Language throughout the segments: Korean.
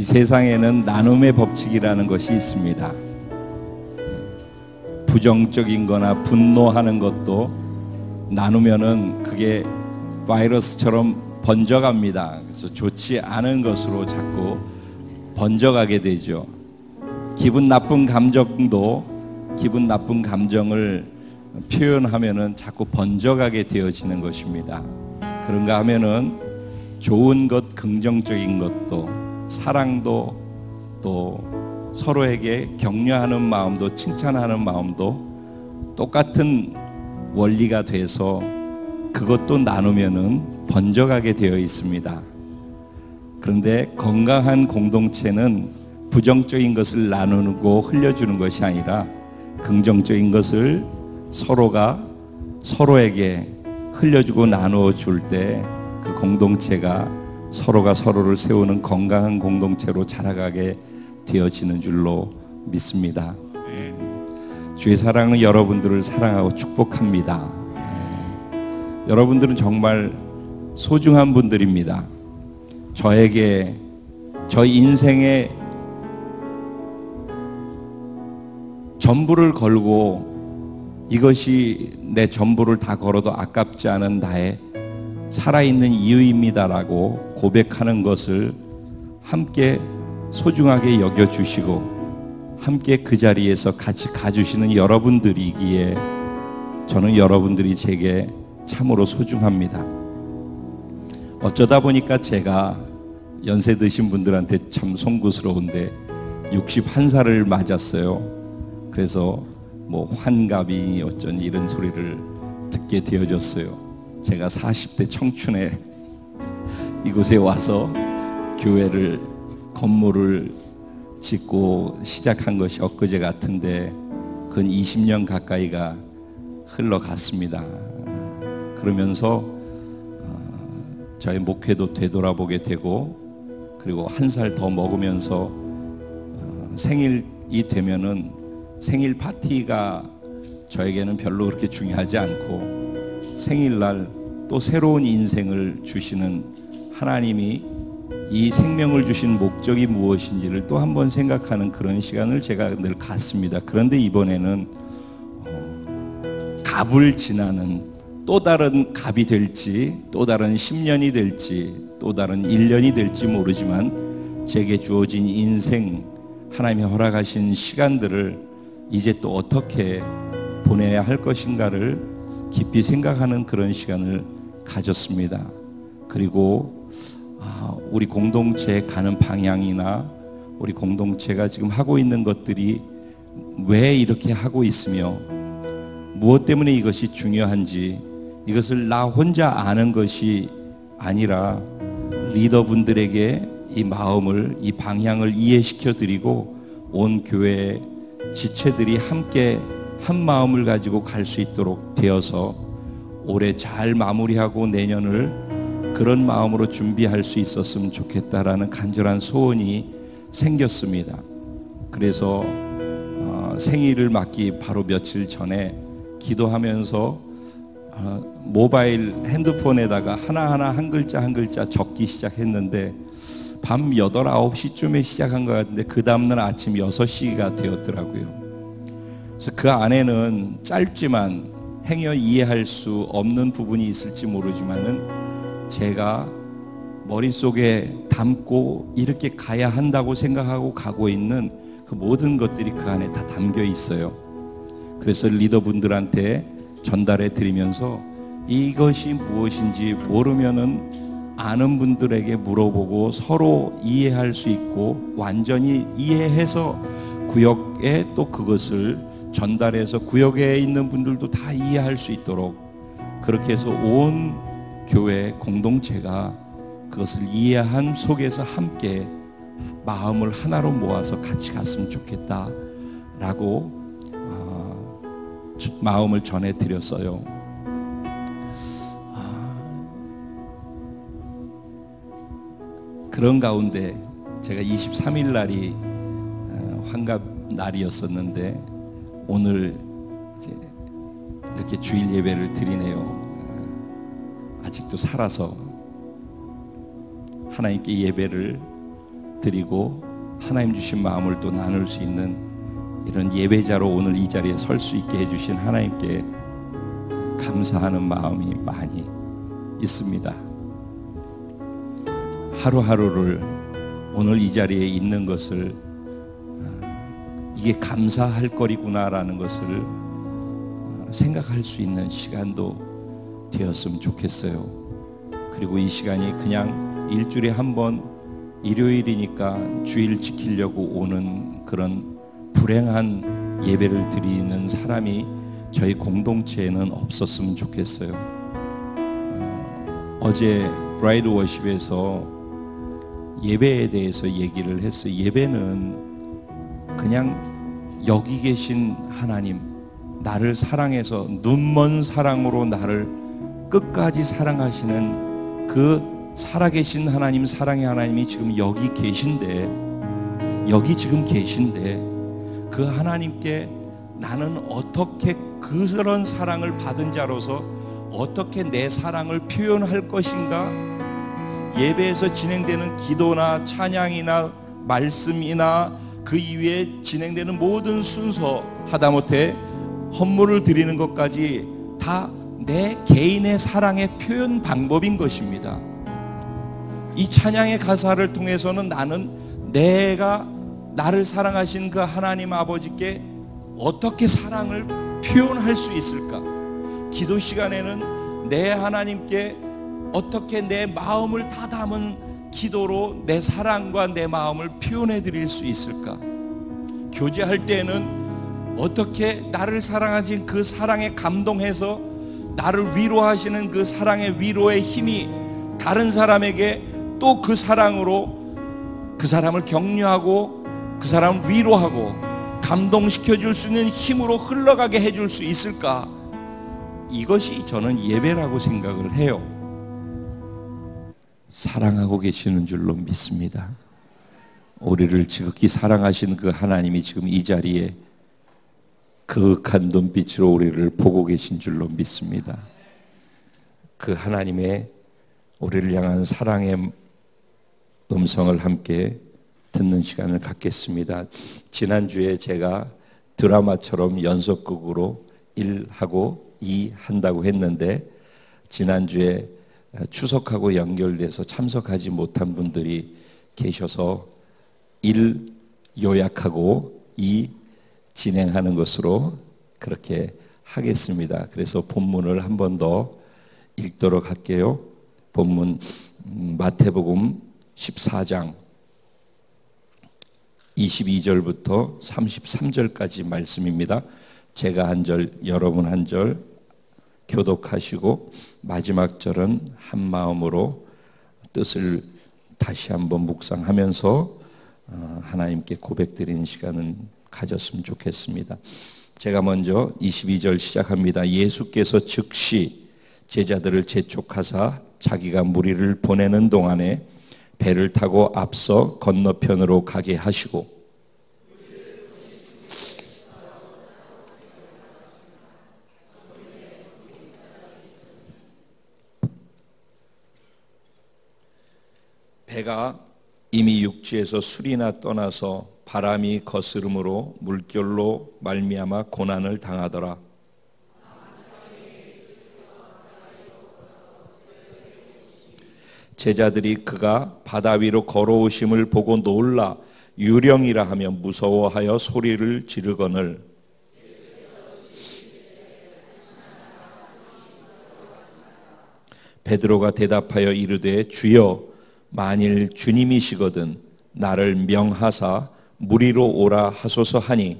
이 세상에는 나눔의 법칙이라는 것이 있습니다. 부정적인 거나 분노하는 것도 나누면은 그게 바이러스처럼 번져갑니다. 그래서 좋지 않은 것으로 자꾸 번져가게 되죠. 기분 나쁜 감정을 표현하면은 자꾸 번져가게 되어지는 것입니다. 그런가 하면은 좋은 것, 긍정적인 것도, 사랑도, 또 서로에게 격려하는 마음도, 칭찬하는 마음도 똑같은 원리가 돼서 그것도 나누면은 번져가게 되어 있습니다. 그런데 건강한 공동체는 부정적인 것을 나누고 흘려주는 것이 아니라 긍정적인 것을 서로가 서로에게 흘려주고 나누어 줄 때 그 공동체가 서로가 서로를 세우는 건강한 공동체로 자라가게 되어지는 줄로 믿습니다. 주의 사랑은 여러분들을 사랑하고 축복합니다. 여러분들은 정말 소중한 분들입니다. 저에게, 저 인생에 전부를 걸고 이것이 내 전부를 다 걸어도 아깝지 않은 나의 살아있는 이유입니다라고 고백하는 것을 함께 소중하게 여겨주시고 함께 그 자리에서 같이 가주시는 여러분들이기에 저는 여러분들이 제게 참으로 소중합니다. 어쩌다 보니까 제가 연세 드신 분들한테 참 송구스러운데 61살을 맞았어요. 그래서 뭐 환갑이 어쩐 이런 소리를 듣게 되어졌어요. 제가 40대 청춘에 이곳에 와서 교회를, 건물을 짓고 시작한 것이 엊그제 같은데 근 20년 가까이가 흘러갔습니다. 그러면서 저의 목회도 되돌아보게 되고, 그리고 한 살 더 먹으면서 생일이 되면은 생일 파티가 저에게는 별로 그렇게 중요하지 않고, 생일날 또 새로운 인생을 주시는 하나님이 이 생명을 주신 목적이 무엇인지를 또 한 번 생각하는 그런 시간을 제가 늘 갖습니다. 그런데 이번에는 갑을 지나는 또 다른 갑이 될지, 또 다른 10년이 될지, 또 다른 1년이 될지 모르지만 제게 주어진 인생, 하나님이 허락하신 시간들을 이제 또 어떻게 보내야 할 것인가를 깊이 생각하는 그런 시간을 가졌습니다. 그리고 우리 공동체에 가는 방향이나 우리 공동체가 지금 하고 있는 것들이 왜 이렇게 하고 있으며 무엇 때문에 이것이 중요한지, 이것을 나 혼자 아는 것이 아니라 리더분들에게 이 마음을, 이 방향을 이해시켜 드리고 온 교회의 지체들이 함께 한 마음을 가지고 갈 수 있도록 되어서 올해 잘 마무리하고 내년을 그런 마음으로 준비할 수 있었으면 좋겠다라는 간절한 소원이 생겼습니다. 그래서 생일을 맞기 바로 며칠 전에 기도하면서 모바일 핸드폰에다가 하나하나 한 글자 한 글자 적기 시작했는데 밤 8, 9시쯤에 시작한 것 같은데 그 다음날 아침 6시가 되었더라고요. 그래서 그 안에는 짧지만 행여 이해할 수 없는 부분이 있을지 모르지만은 제가 머릿속에 담고 이렇게 가야 한다고 생각하고 가고 있는 그 모든 것들이 그 안에 다 담겨 있어요. 그래서 리더분들한테 전달해 드리면서 이것이 무엇인지 모르면은 아는 분들에게 물어보고 서로 이해할 수 있고 완전히 이해해서 구역에 또 그것을 전달해서 구역에 있는 분들도 다 이해할 수 있도록 그렇게 해서 온 교회 공동체가 그것을 이해한 속에서 함께 마음을 하나로 모아서 같이 갔으면 좋겠다라고 마음을 전해드렸어요. 그런 가운데 제가 23일 날이 환갑 날이었었는데 오늘 이제 이렇게 주일 예배를 드리네요. 아직도 살아서 하나님께 예배를 드리고 하나님 주신 마음을 또 나눌 수 있는 이런 예배자로 오늘 이 자리에 설 수 있게 해주신 하나님께 감사하는 마음이 많이 있습니다. 하루하루를 오늘 이 자리에 있는 것을 이게 감사할 거리구나라는 것을 생각할 수 있는 시간도 되었으면 좋겠어요. 그리고 이 시간이 그냥 일주일에 한 번 일요일이니까 주일 지키려고 오는 그런 불행한 예배를 드리는 사람이 저희 공동체에는 없었으면 좋겠어요. 어제 브라이드 워십에서 예배에 대해서 얘기를 했어요. 예배는 그냥 여기 계신 하나님, 나를 사랑해서 눈먼 사랑으로 나를 끝까지 사랑하시는 그 살아계신 하나님, 사랑의 하나님이 지금 여기 계신데 그 하나님께 나는 어떻게 그런 사랑을 받은 자로서 어떻게 내 사랑을 표현할 것인가? 예배에서 진행되는 기도나 찬양이나 말씀이나 그 이후에 진행되는 모든 순서, 하다못해 헌물을 드리는 것까지 다 내 개인의 사랑의 표현 방법인 것입니다. 이 찬양의 가사를 통해서는 나는 내가 나를 사랑하신 그 하나님 아버지께 어떻게 사랑을 표현할 수 있을까? 기도 시간에는 내 하나님께 어떻게 내 마음을 다 담은 기도로 내 사랑과 내 마음을 표현해 드릴 수 있을까? 교제할 때는 어떻게 나를 사랑하신 그 사랑에 감동해서 나를 위로하시는 그 사랑의 위로의 힘이 다른 사람에게 또 그 사랑으로 그 사람을 격려하고 그 사람을 위로하고 감동시켜 줄 수 있는 힘으로 흘러가게 해줄 수 있을까? 이것이 저는 예배라고 생각을 해요. 사랑하고 계시는 줄로 믿습니다. 우리를 지극히 사랑하신 그 하나님이 지금 이 자리에 그윽한 눈빛으로 우리를 보고 계신 줄로 믿습니다. 그 하나님의 우리를 향한 사랑의 음성을 함께 듣는 시간을 갖겠습니다. 지난주에 제가 드라마처럼 연속극으로 1하고 2 한다고 했는데 지난주에 추석하고 연결돼서 참석하지 못한 분들이 계셔서 1 요약하고 2 진행하는 것으로 그렇게 하겠습니다. 그래서 본문을 한 번 더 읽도록 할게요. 본문 마태복음 14장 22절부터 33절까지 말씀입니다. 제가 한 절, 여러분 한 절 교독하시고 마지막 절은 한 마음으로 뜻을 다시 한번 묵상하면서 하나님께 고백드리는 시간은 가졌으면 좋겠습니다. 제가 먼저 22절 시작합니다. 예수께서 즉시 제자들을 재촉하사 자기가 무리를 보내는 동안에 배를 타고 앞서 건너편으로 가게 하시고 배가 이미 육지에서 술이나 떠나서 바람이 거스름으로 물결로 말미암아 고난을 당하더라. 제자들이 그가 바다 위로 걸어오심을 보고 놀라 유령이라 하며 무서워하여 소리를 지르거늘 베드로가 대답하여 이르되 주여 만일 주님이시거든 나를 명하사 무리로 오라 하소서 하니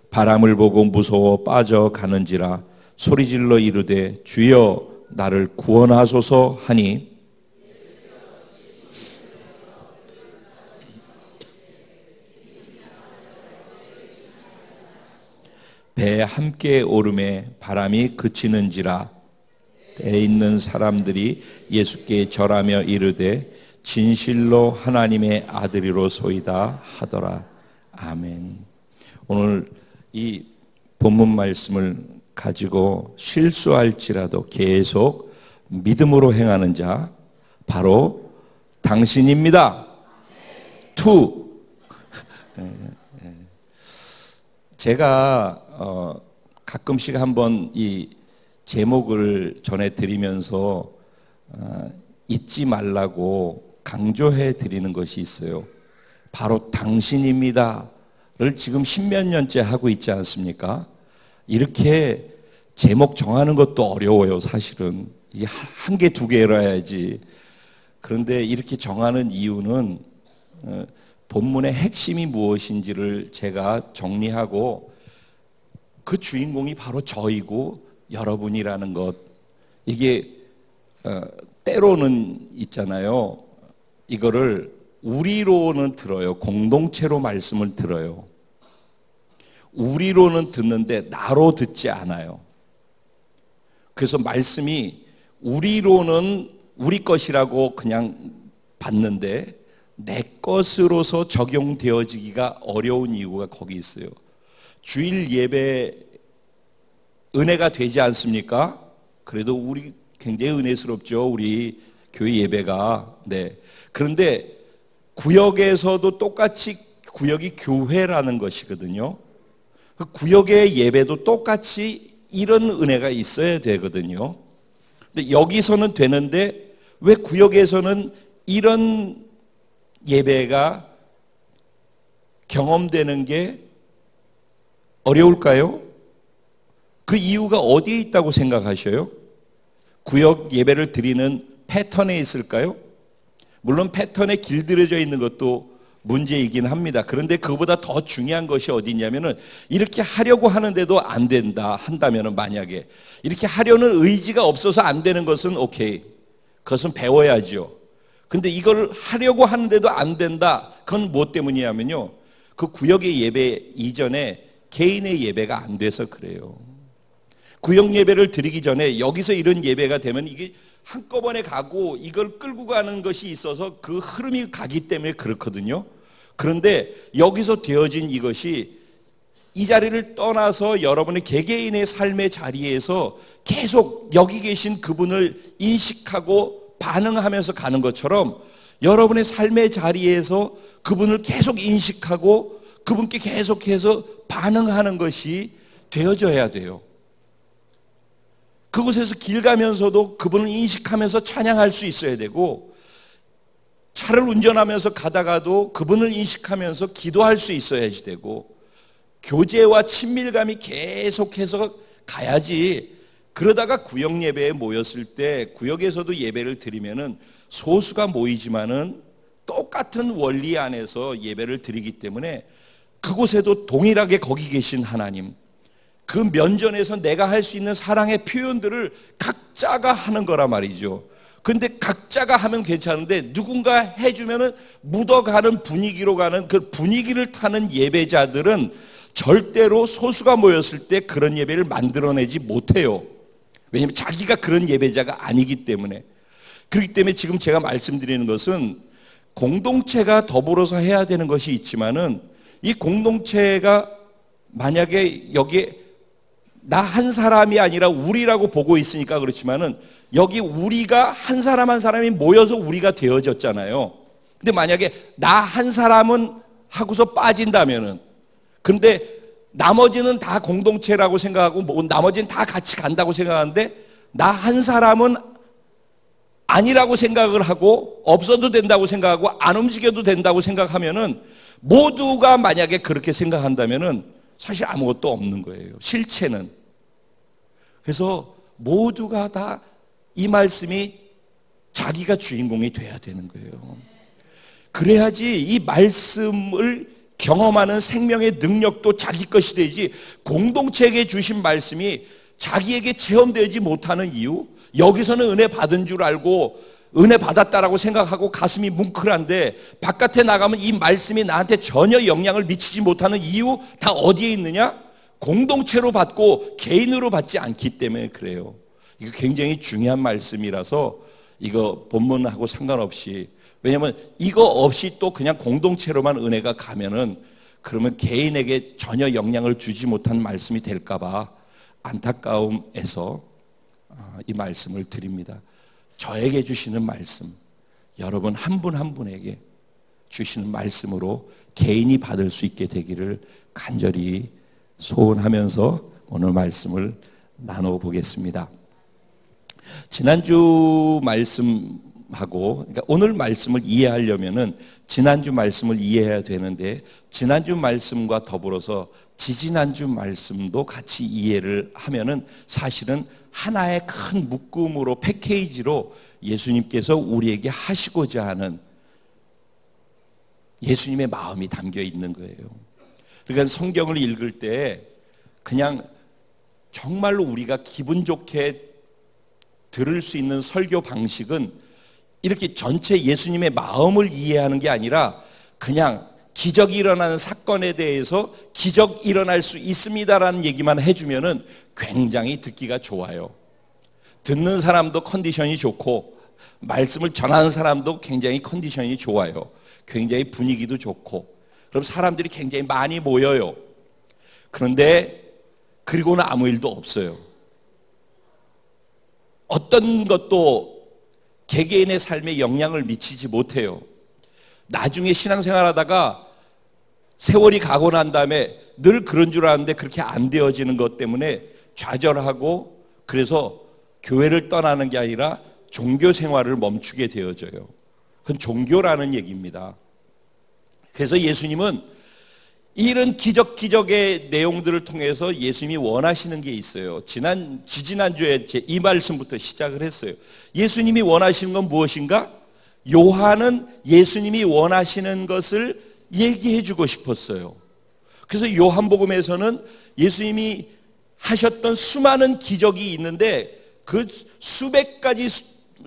바람을 보고 무서워 빠져가는지라 소리질러 이르되 주여 나를 구원하소서 하니 배에 함께 오름에 바람이 그치는지라 배에 있는 사람들이 예수께 절하며 이르되 진실로 하나님의 아들이로소이다 하더라. 아멘. 오늘 이 본문 말씀을 가지고 실수할지라도 계속 믿음으로 행하는 자 바로 당신입니다. 투. 제가 가끔씩 한번 이 제목을 전해드리면서 잊지 말라고 강조해 드리는 것이 있어요. 바로 당신입니다를 지금 십몇 년째 하고 있지 않습니까? 이렇게 제목 정하는 것도 어려워요. 사실은 이게 한 개, 두 개로 해야지. 그런데 이렇게 정하는 이유는 본문의 핵심이 무엇인지를 제가 정리하고 그 주인공이 바로 저이고 여러분이라는 것. 이게 때로는 있잖아요. 이거를 우리로는 들어요. 공동체로 말씀을 들어요. 우리로는 듣는데 나로 듣지 않아요. 그래서 말씀이 우리로는 우리 것이라고 그냥 받는데 내 것으로서 적용되어지기가 어려운 이유가 거기 있어요. 주일 예배 은혜가 되지 않습니까? 그래도 우리 굉장히 은혜스럽죠. 우리 교회 예배가. 네. 그런데 구역에서도 똑같이 구역이 교회라는 것이거든요. 그 구역의 예배도 똑같이 이런 은혜가 있어야 되거든요. 근데 여기서는 되는데 왜 구역에서는 이런 예배가 경험되는 게 어려울까요? 그 이유가 어디에 있다고 생각하셔요? 구역 예배를 드리는 패턴에 있을까요? 물론 패턴에 길들여져 있는 것도 문제이긴 합니다. 그런데 그보다 더 중요한 것이 어디 있냐면은 이렇게 하려고 하는데도 안 된다 한다면은 만약에 이렇게 하려는 의지가 없어서 안 되는 것은 오케이. 그것은 배워야죠. 근데 이걸 하려고 하는데도 안 된다. 그건 뭐 때문이냐면요. 그 구역의 예배 이전에 개인의 예배가 안 돼서 그래요. 구역 예배를 드리기 전에 여기서 이런 예배가 되면 이게 한꺼번에 가고 이걸 끌고 가는 것이 있어서 그 흐름이 가기 때문에 그렇거든요. 그런데 여기서 되어진 이것이 이 자리를 떠나서 여러분의 개개인의 삶의 자리에서 계속 여기 계신 그분을 인식하고 반응하면서 가는 것처럼 여러분의 삶의 자리에서 그분을 계속 인식하고 그분께 계속해서 반응하는 것이 되어져야 돼요. 그곳에서 길 가면서도 그분을 인식하면서 찬양할 수 있어야 되고 차를 운전하면서 가다가도 그분을 인식하면서 기도할 수 있어야지 되고 교제와 친밀감이 계속해서 가야지. 그러다가 구역 예배에 모였을 때 구역에서도 예배를 드리면은 소수가 모이지만은 똑같은 원리 안에서 예배를 드리기 때문에 그곳에도 동일하게 거기 계신 하나님, 그 면전에서 내가 할 수 있는 사랑의 표현들을 각자가 하는 거란 말이죠. 근데 각자가 하면 괜찮은데 누군가 해주면은 묻어가는 분위기로 가는 그 분위기를 타는 예배자들은 절대로 소수가 모였을 때 그런 예배를 만들어내지 못해요. 왜냐하면 자기가 그런 예배자가 아니기 때문에. 그렇기 때문에 지금 제가 말씀드리는 것은 공동체가 더불어서 해야 되는 것이 있지만은 이 공동체가 만약에 여기에 나 한 사람이 아니라 우리라고 보고 있으니까 그렇지만은 여기 우리가 한 사람 한 사람이 모여서 우리가 되어졌잖아요. 근데 만약에 나 한 사람은 하고서 빠진다면은, 근데 나머지는 다 공동체라고 생각하고 뭐 나머지는 다 같이 간다고 생각하는데 나 한 사람은 아니라고 생각을 하고 없어도 된다고 생각하고 안 움직여도 된다고 생각하면은 모두가 만약에 그렇게 생각한다면은 사실 아무것도 없는 거예요. 실체는. 그래서 모두가 다 이 말씀이 자기가 주인공이 돼야 되는 거예요. 그래야지 이 말씀을 경험하는 생명의 능력도 자기 것이 되지, 공동체에게 주신 말씀이 자기에게 체험되지 못하는 이유, 여기서는 은혜 받은 줄 알고 은혜 받았다라고 생각하고 가슴이 뭉클한데 바깥에 나가면 이 말씀이 나한테 전혀 영향을 미치지 못하는 이유 다 어디에 있느냐? 공동체로 받고 개인으로 받지 않기 때문에 그래요. 이거 굉장히 중요한 말씀이라서 이거 본문하고 상관없이, 왜냐하면 이거 없이 또 그냥 공동체로만 은혜가 가면은 그러면 개인에게 전혀 영향을 주지 못한 말씀이 될까 봐 안타까움에서 이 말씀을 드립니다. 저에게 주시는 말씀, 여러분 한 분 한 분에게 주시는 말씀으로 개인이 받을 수 있게 되기를 간절히 소원하면서 오늘 말씀을 나눠보겠습니다. 지난주 말씀하고, 그러니까 오늘 말씀을 이해하려면은 지난주 말씀을 이해해야 되는데, 지난주 말씀과 더불어서 지지난주 말씀도 같이 이해를 하면은 사실은 하나의 큰 묶음으로, 패키지로 예수님께서 우리에게 하시고자 하는 예수님의 마음이 담겨 있는 거예요. 그러니까 성경을 읽을 때 그냥 정말로 우리가 기분 좋게 들을 수 있는 설교 방식은 이렇게 전체 예수님의 마음을 이해하는 게 아니라 그냥 기적이 일어나는 사건에 대해서 기적 일어날 수 있습니다라는 얘기만 해주면은 굉장히 듣기가 좋아요. 듣는 사람도 컨디션이 좋고 말씀을 전하는 사람도 굉장히 컨디션이 좋아요. 굉장히 분위기도 좋고, 그럼 사람들이 굉장히 많이 모여요. 그런데 그리고는 아무 일도 없어요. 어떤 것도 개개인의 삶에 영향을 미치지 못해요. 나중에 신앙생활하다가 세월이 가고 난 다음에 늘 그런 줄 알았는데 그렇게 안 되어지는 것 때문에 좌절하고, 그래서 교회를 떠나는 게 아니라 종교 생활을 멈추게 되어져요. 그건 종교라는 얘기입니다. 그래서 예수님은 이런 기적의 내용들을 통해서 예수님이 원하시는 게 있어요. 지지난주에 이 말씀부터 시작을 했어요. 예수님이 원하시는 건 무엇인가? 요한은 예수님이 원하시는 것을 얘기해 주고 싶었어요. 그래서 요한복음에서는 예수님이 하셨던 수많은 기적이 있는데 그 수백 가지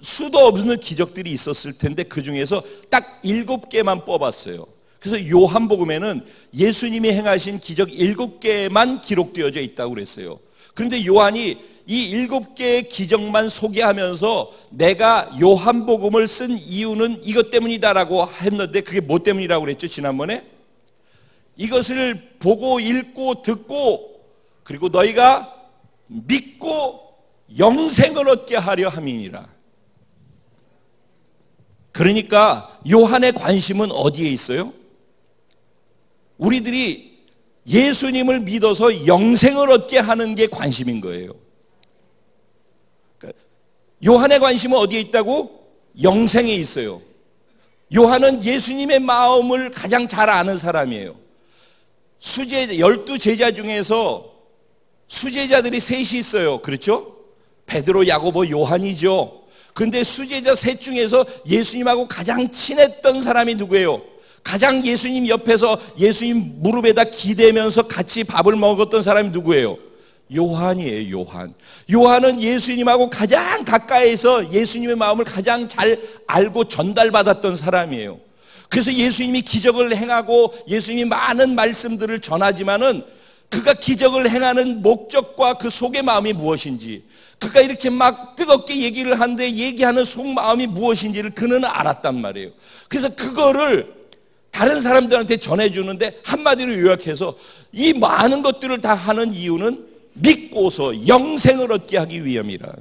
수도 없는 기적들이 있었을 텐데 그 중에서 딱 7개만 뽑았어요. 그래서 요한복음에는 예수님이 행하신 기적 7개만 기록되어져 있다고 그랬어요. 그런데 요한이 이 7개의 기적만 소개하면서 내가 요한복음을 쓴 이유는 이것 때문이다라고 했는데, 그게 뭐 때문이라고 그랬죠 지난번에? 이것을 보고 읽고 듣고 그리고 너희가 믿고 영생을 얻게 하려 함이니라. 그러니까 요한의 관심은 어디에 있어요? 우리들이 예수님을 믿어서 영생을 얻게 하는 게 관심인 거예요. 요한의 관심은 어디에 있다고? 영생에 있어요. 요한은 예수님의 마음을 가장 잘 아는 사람이에요. 12제자 중에서 수제자들이 셋이 있어요. 그렇죠? 베드로, 야고보, 요한이죠. 그런데 수제자 셋 중에서 예수님하고 가장 친했던 사람이 누구예요? 가장 예수님 옆에서 예수님 무릎에다 기대면서 같이 밥을 먹었던 사람이 누구예요? 요한이에요. 요한. 요한은 예수님하고 가장 가까이서 예수님의 마음을 가장 잘 알고 전달받았던 사람이에요. 그래서 예수님이 기적을 행하고 예수님이 많은 말씀들을 전하지만은 그가 기적을 행하는 목적과 그 속의 마음이 무엇인지, 그가 이렇게 막 뜨겁게 얘기를 하는데 얘기하는 속마음이 무엇인지를 그는 알았단 말이에요. 그래서 그거를 다른 사람들한테 전해주는데 한마디로 요약해서 이 많은 것들을 다 하는 이유는 믿고서 영생을 얻게 하기 위함이라.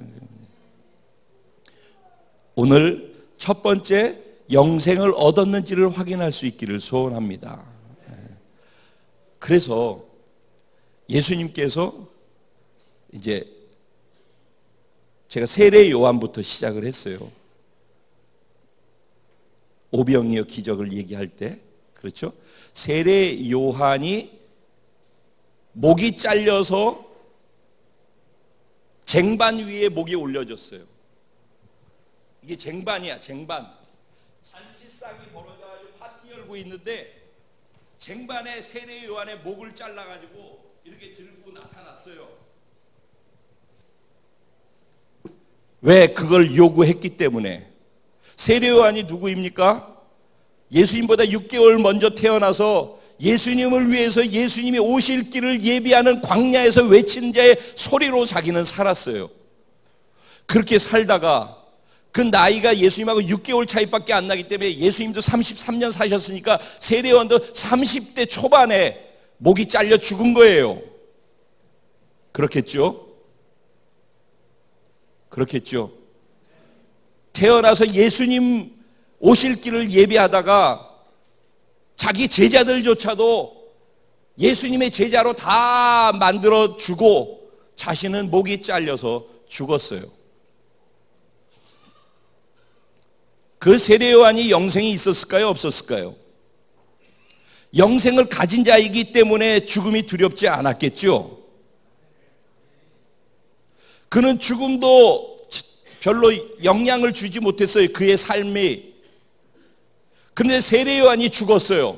오늘 첫 번째 영생을 얻었는지를 확인할 수 있기를 소원합니다. 그래서 예수님께서 이제 제가 세례 요한부터 시작을 했어요. 오병이어 기적을 얘기할 때, 그렇죠? 세례 요한이 목이 잘려서 쟁반 위에 목이 올려졌어요. 이게 쟁반이야, 쟁반. 잔치상이 벌어져가지고 파티 열고 있는데 쟁반에 세례 요한의 목을 잘라가지고 이렇게 들고 나타났어요. 왜? 그걸 요구했기 때문에. 세례 요한이 누구입니까? 예수님보다 6개월 먼저 태어나서 예수님을 위해서 예수님이 오실 길을 예비하는 광야에서 외친 자의 소리로 자기는 살았어요. 그렇게 살다가 그 나이가 예수님하고 6개월 차이밖에 안 나기 때문에 예수님도 33년 사셨으니까 세례 요한도 30대 초반에 목이 잘려 죽은 거예요. 그렇겠죠? 그렇겠죠? 태어나서 예수님 오실 길을 예비하다가 자기 제자들조차도 예수님의 제자로 다 만들어 주고 자신은 목이 잘려서 죽었어요. 그 세례 요한이 영생이 있었을까요? 없었을까요? 영생을 가진 자이기 때문에 죽음이 두렵지 않았겠죠. 그는 죽음도 별로 영향을 주지 못했어요. 그의 삶이. 그런데 세례 요한이 죽었어요.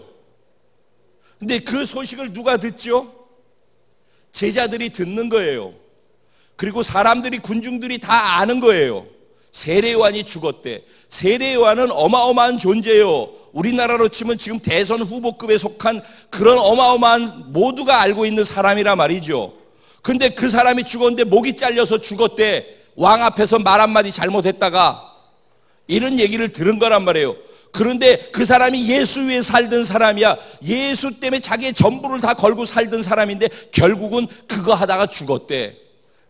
근데 그 소식을 누가 듣죠? 제자들이 듣는 거예요. 그리고 사람들이, 군중들이 다 아는 거예요. 세례 요한이 죽었대. 세례 요한은 어마어마한 존재예요. 우리나라로 치면 지금 대선 후보급에 속한 그런 어마어마한, 모두가 알고 있는 사람이라 말이죠. 근데 그 사람이 죽었는데 목이 잘려서 죽었대. 왕 앞에서 말 한마디 잘못했다가. 이런 얘기를 들은 거란 말이에요. 그런데 그 사람이 예수 위에 살던 사람이야. 예수 때문에 자기의 전부를 다 걸고 살던 사람인데 결국은 그거 하다가 죽었대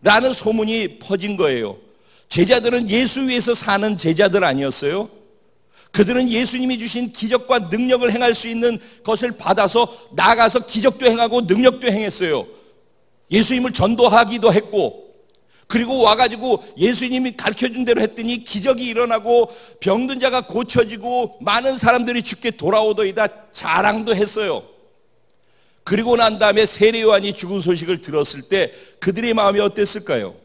라는 소문이 퍼진 거예요. 제자들은 예수 위에서 사는 제자들 아니었어요? 그들은 예수님이 주신 기적과 능력을 행할 수 있는 것을 받아서 나가서 기적도 행하고 능력도 행했어요. 예수님을 전도하기도 했고, 그리고 와가지고 예수님이 가르쳐준 대로 했더니 기적이 일어나고 병든 자가 고쳐지고 많은 사람들이 주께 돌아오더이다 자랑도 했어요. 그리고 난 다음에 세례 요한이 죽은 소식을 들었을 때 그들의 마음이 어땠을까요?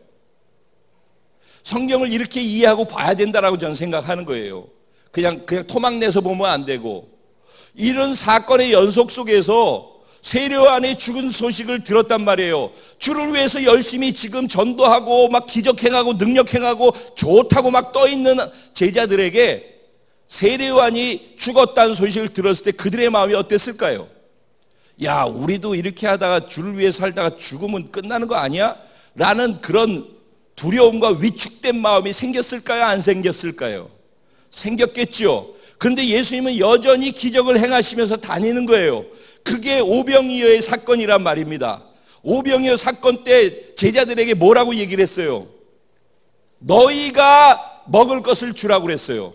성경을 이렇게 이해하고 봐야 된다라고 저는 생각하는 거예요. 그냥 토막내서 보면 안 되고, 이런 사건의 연속 속에서 세례 요한의 죽은 소식을 들었단 말이에요. 주를 위해서 열심히 지금 전도하고 막 기적 행하고 능력 행하고 좋다고 막 떠 있는 제자들에게 세례 요한이 죽었다는 소식을 들었을 때 그들의 마음이 어땠을까요? 야, 우리도 이렇게 하다가 주를 위해 살다가 죽으면 끝나는 거 아니야? 라는 그런 두려움과 위축된 마음이 생겼을까요? 안 생겼을까요? 생겼겠죠. 그런데 예수님은 여전히 기적을 행하시면서 다니는 거예요. 그게 오병이어의 사건이란 말입니다. 오병이어 사건 때 제자들에게 뭐라고 얘기를 했어요? 너희가 먹을 것을 주라고 그랬어요.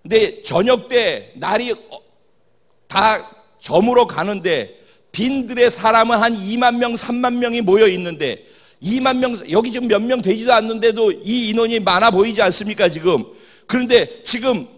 근데 저녁 때 날이 다 저물어 가는데 빈들의 사람은 한 2만 명, 3만 명이 모여 있는데 2만 명, 여기 지금 몇 명 되지도 않는데도 이 인원이 많아 보이지 않습니까 지금? 그런데 지금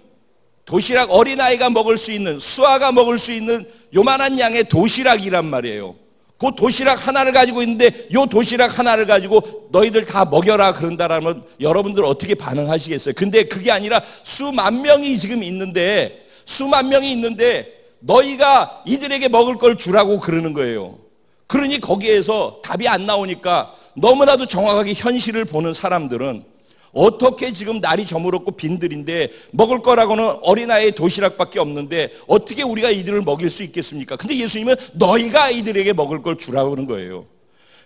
도시락, 어린아이가 먹을 수 있는, 수아가 먹을 수 있는 요만한 양의 도시락이란 말이에요. 그 도시락 하나를 가지고 있는데 요 도시락 하나를 가지고 너희들 다 먹여라 그런다라면 여러분들 어떻게 반응하시겠어요? 근데 그게 아니라 수만 명이 지금 있는데, 수만 명이 있는데 너희가 이들에게 먹을 걸 주라고 그러는 거예요. 그러니 거기에서 답이 안 나오니까 너무나도 정확하게 현실을 보는 사람들은 어떻게 지금 날이 저물었고 빈들인데 먹을 거라고는 어린아이의 도시락밖에 없는데 어떻게 우리가 이들을 먹일 수 있겠습니까? 근데 예수님은 너희가 이들에게 먹을 걸 주라고 그러는 거예요.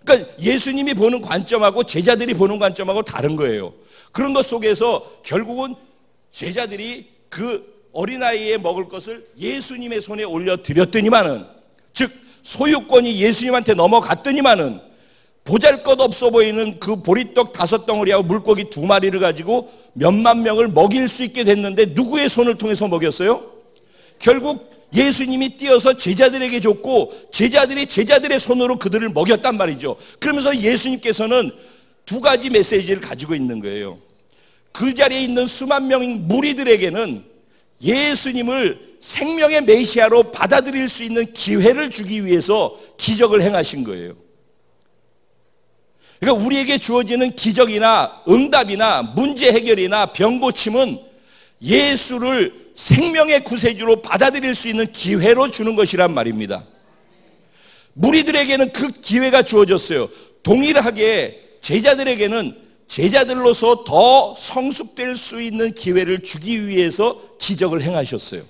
그러니까 예수님이 보는 관점하고 제자들이 보는 관점하고 다른 거예요. 그런 것 속에서 결국은 제자들이 그 어린아이의 먹을 것을 예수님의 손에 올려드렸더니만은, 즉 소유권이 예수님한테 넘어갔더니만은 보잘것없어 보이는 그 보리떡 5덩어리하고 물고기 2마리를 가지고 몇만 명을 먹일 수 있게 됐는데 누구의 손을 통해서 먹였어요? 결국 예수님이 띄어서 제자들에게 줬고 제자들이 제자들의 손으로 그들을 먹였단 말이죠. 그러면서 예수님께서는 2가지 메시지를 가지고 있는 거예요. 그 자리에 있는 수만 명의 무리들에게는 예수님을 생명의 메시아로 받아들일 수 있는 기회를 주기 위해서 기적을 행하신 거예요. 그러니까 우리에게 주어지는 기적이나 응답이나 문제 해결이나 병 고침은 예수를 생명의 구세주로 받아들일 수 있는 기회로 주는 것이란 말입니다. 무리들에게는 그 기회가 주어졌어요. 동일하게 제자들에게는 제자들로서 더 성숙될 수 있는 기회를 주기 위해서 기적을 행하셨어요.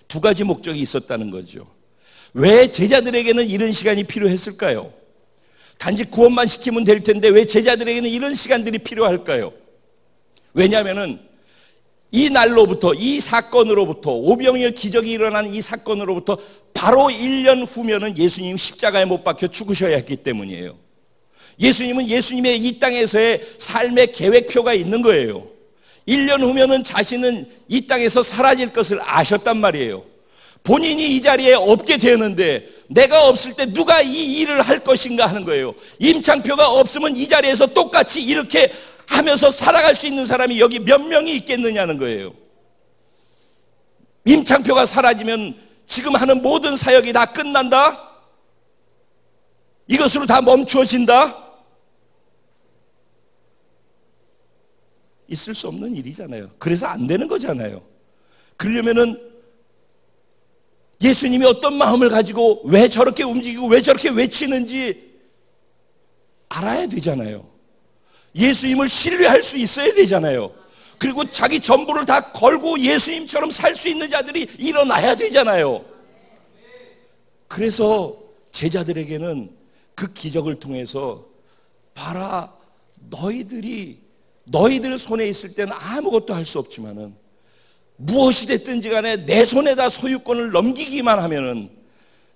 2가지 목적이 있었다는 거죠. 왜 제자들에게는 이런 시간이 필요했을까요? 단지 구원만 시키면 될 텐데 왜 제자들에게는 이런 시간들이 필요할까요? 왜냐하면 이 날로부터, 이 사건으로부터, 오병이어 기적이 일어난 이 사건으로부터 바로 1년 후면은 예수님 십자가에 못 박혀 죽으셔야 했기 때문이에요. 예수님은 예수님의 이 땅에서의 삶의 계획표가 있는 거예요. 1년 후면은 자신은 이 땅에서 사라질 것을 아셨단 말이에요. 본인이 이 자리에 없게 되는데 내가 없을 때 누가 이 일을 할 것인가 하는 거예요. 임창표가 없으면 이 자리에서 똑같이 이렇게 하면서 살아갈 수 있는 사람이 여기 몇 명이 있겠느냐는 거예요. 임창표가 사라지면 지금 하는 모든 사역이 다 끝난다? 이것으로 다 멈추어진다? 있을 수 없는 일이잖아요. 그래서 안 되는 거잖아요. 그러려면은 예수님이 어떤 마음을 가지고 왜 저렇게 움직이고 왜 저렇게 외치는지 알아야 되잖아요. 예수님을 신뢰할 수 있어야 되잖아요. 그리고 자기 전부를 다 걸고 예수님처럼 살 수 있는 자들이 일어나야 되잖아요. 그래서 제자들에게는 그 기적을 통해서 봐라, 너희들 손에 있을 때는 아무것도 할 수 없지만은 무엇이 됐든지 간에 내 손에다 소유권을 넘기기만 하면은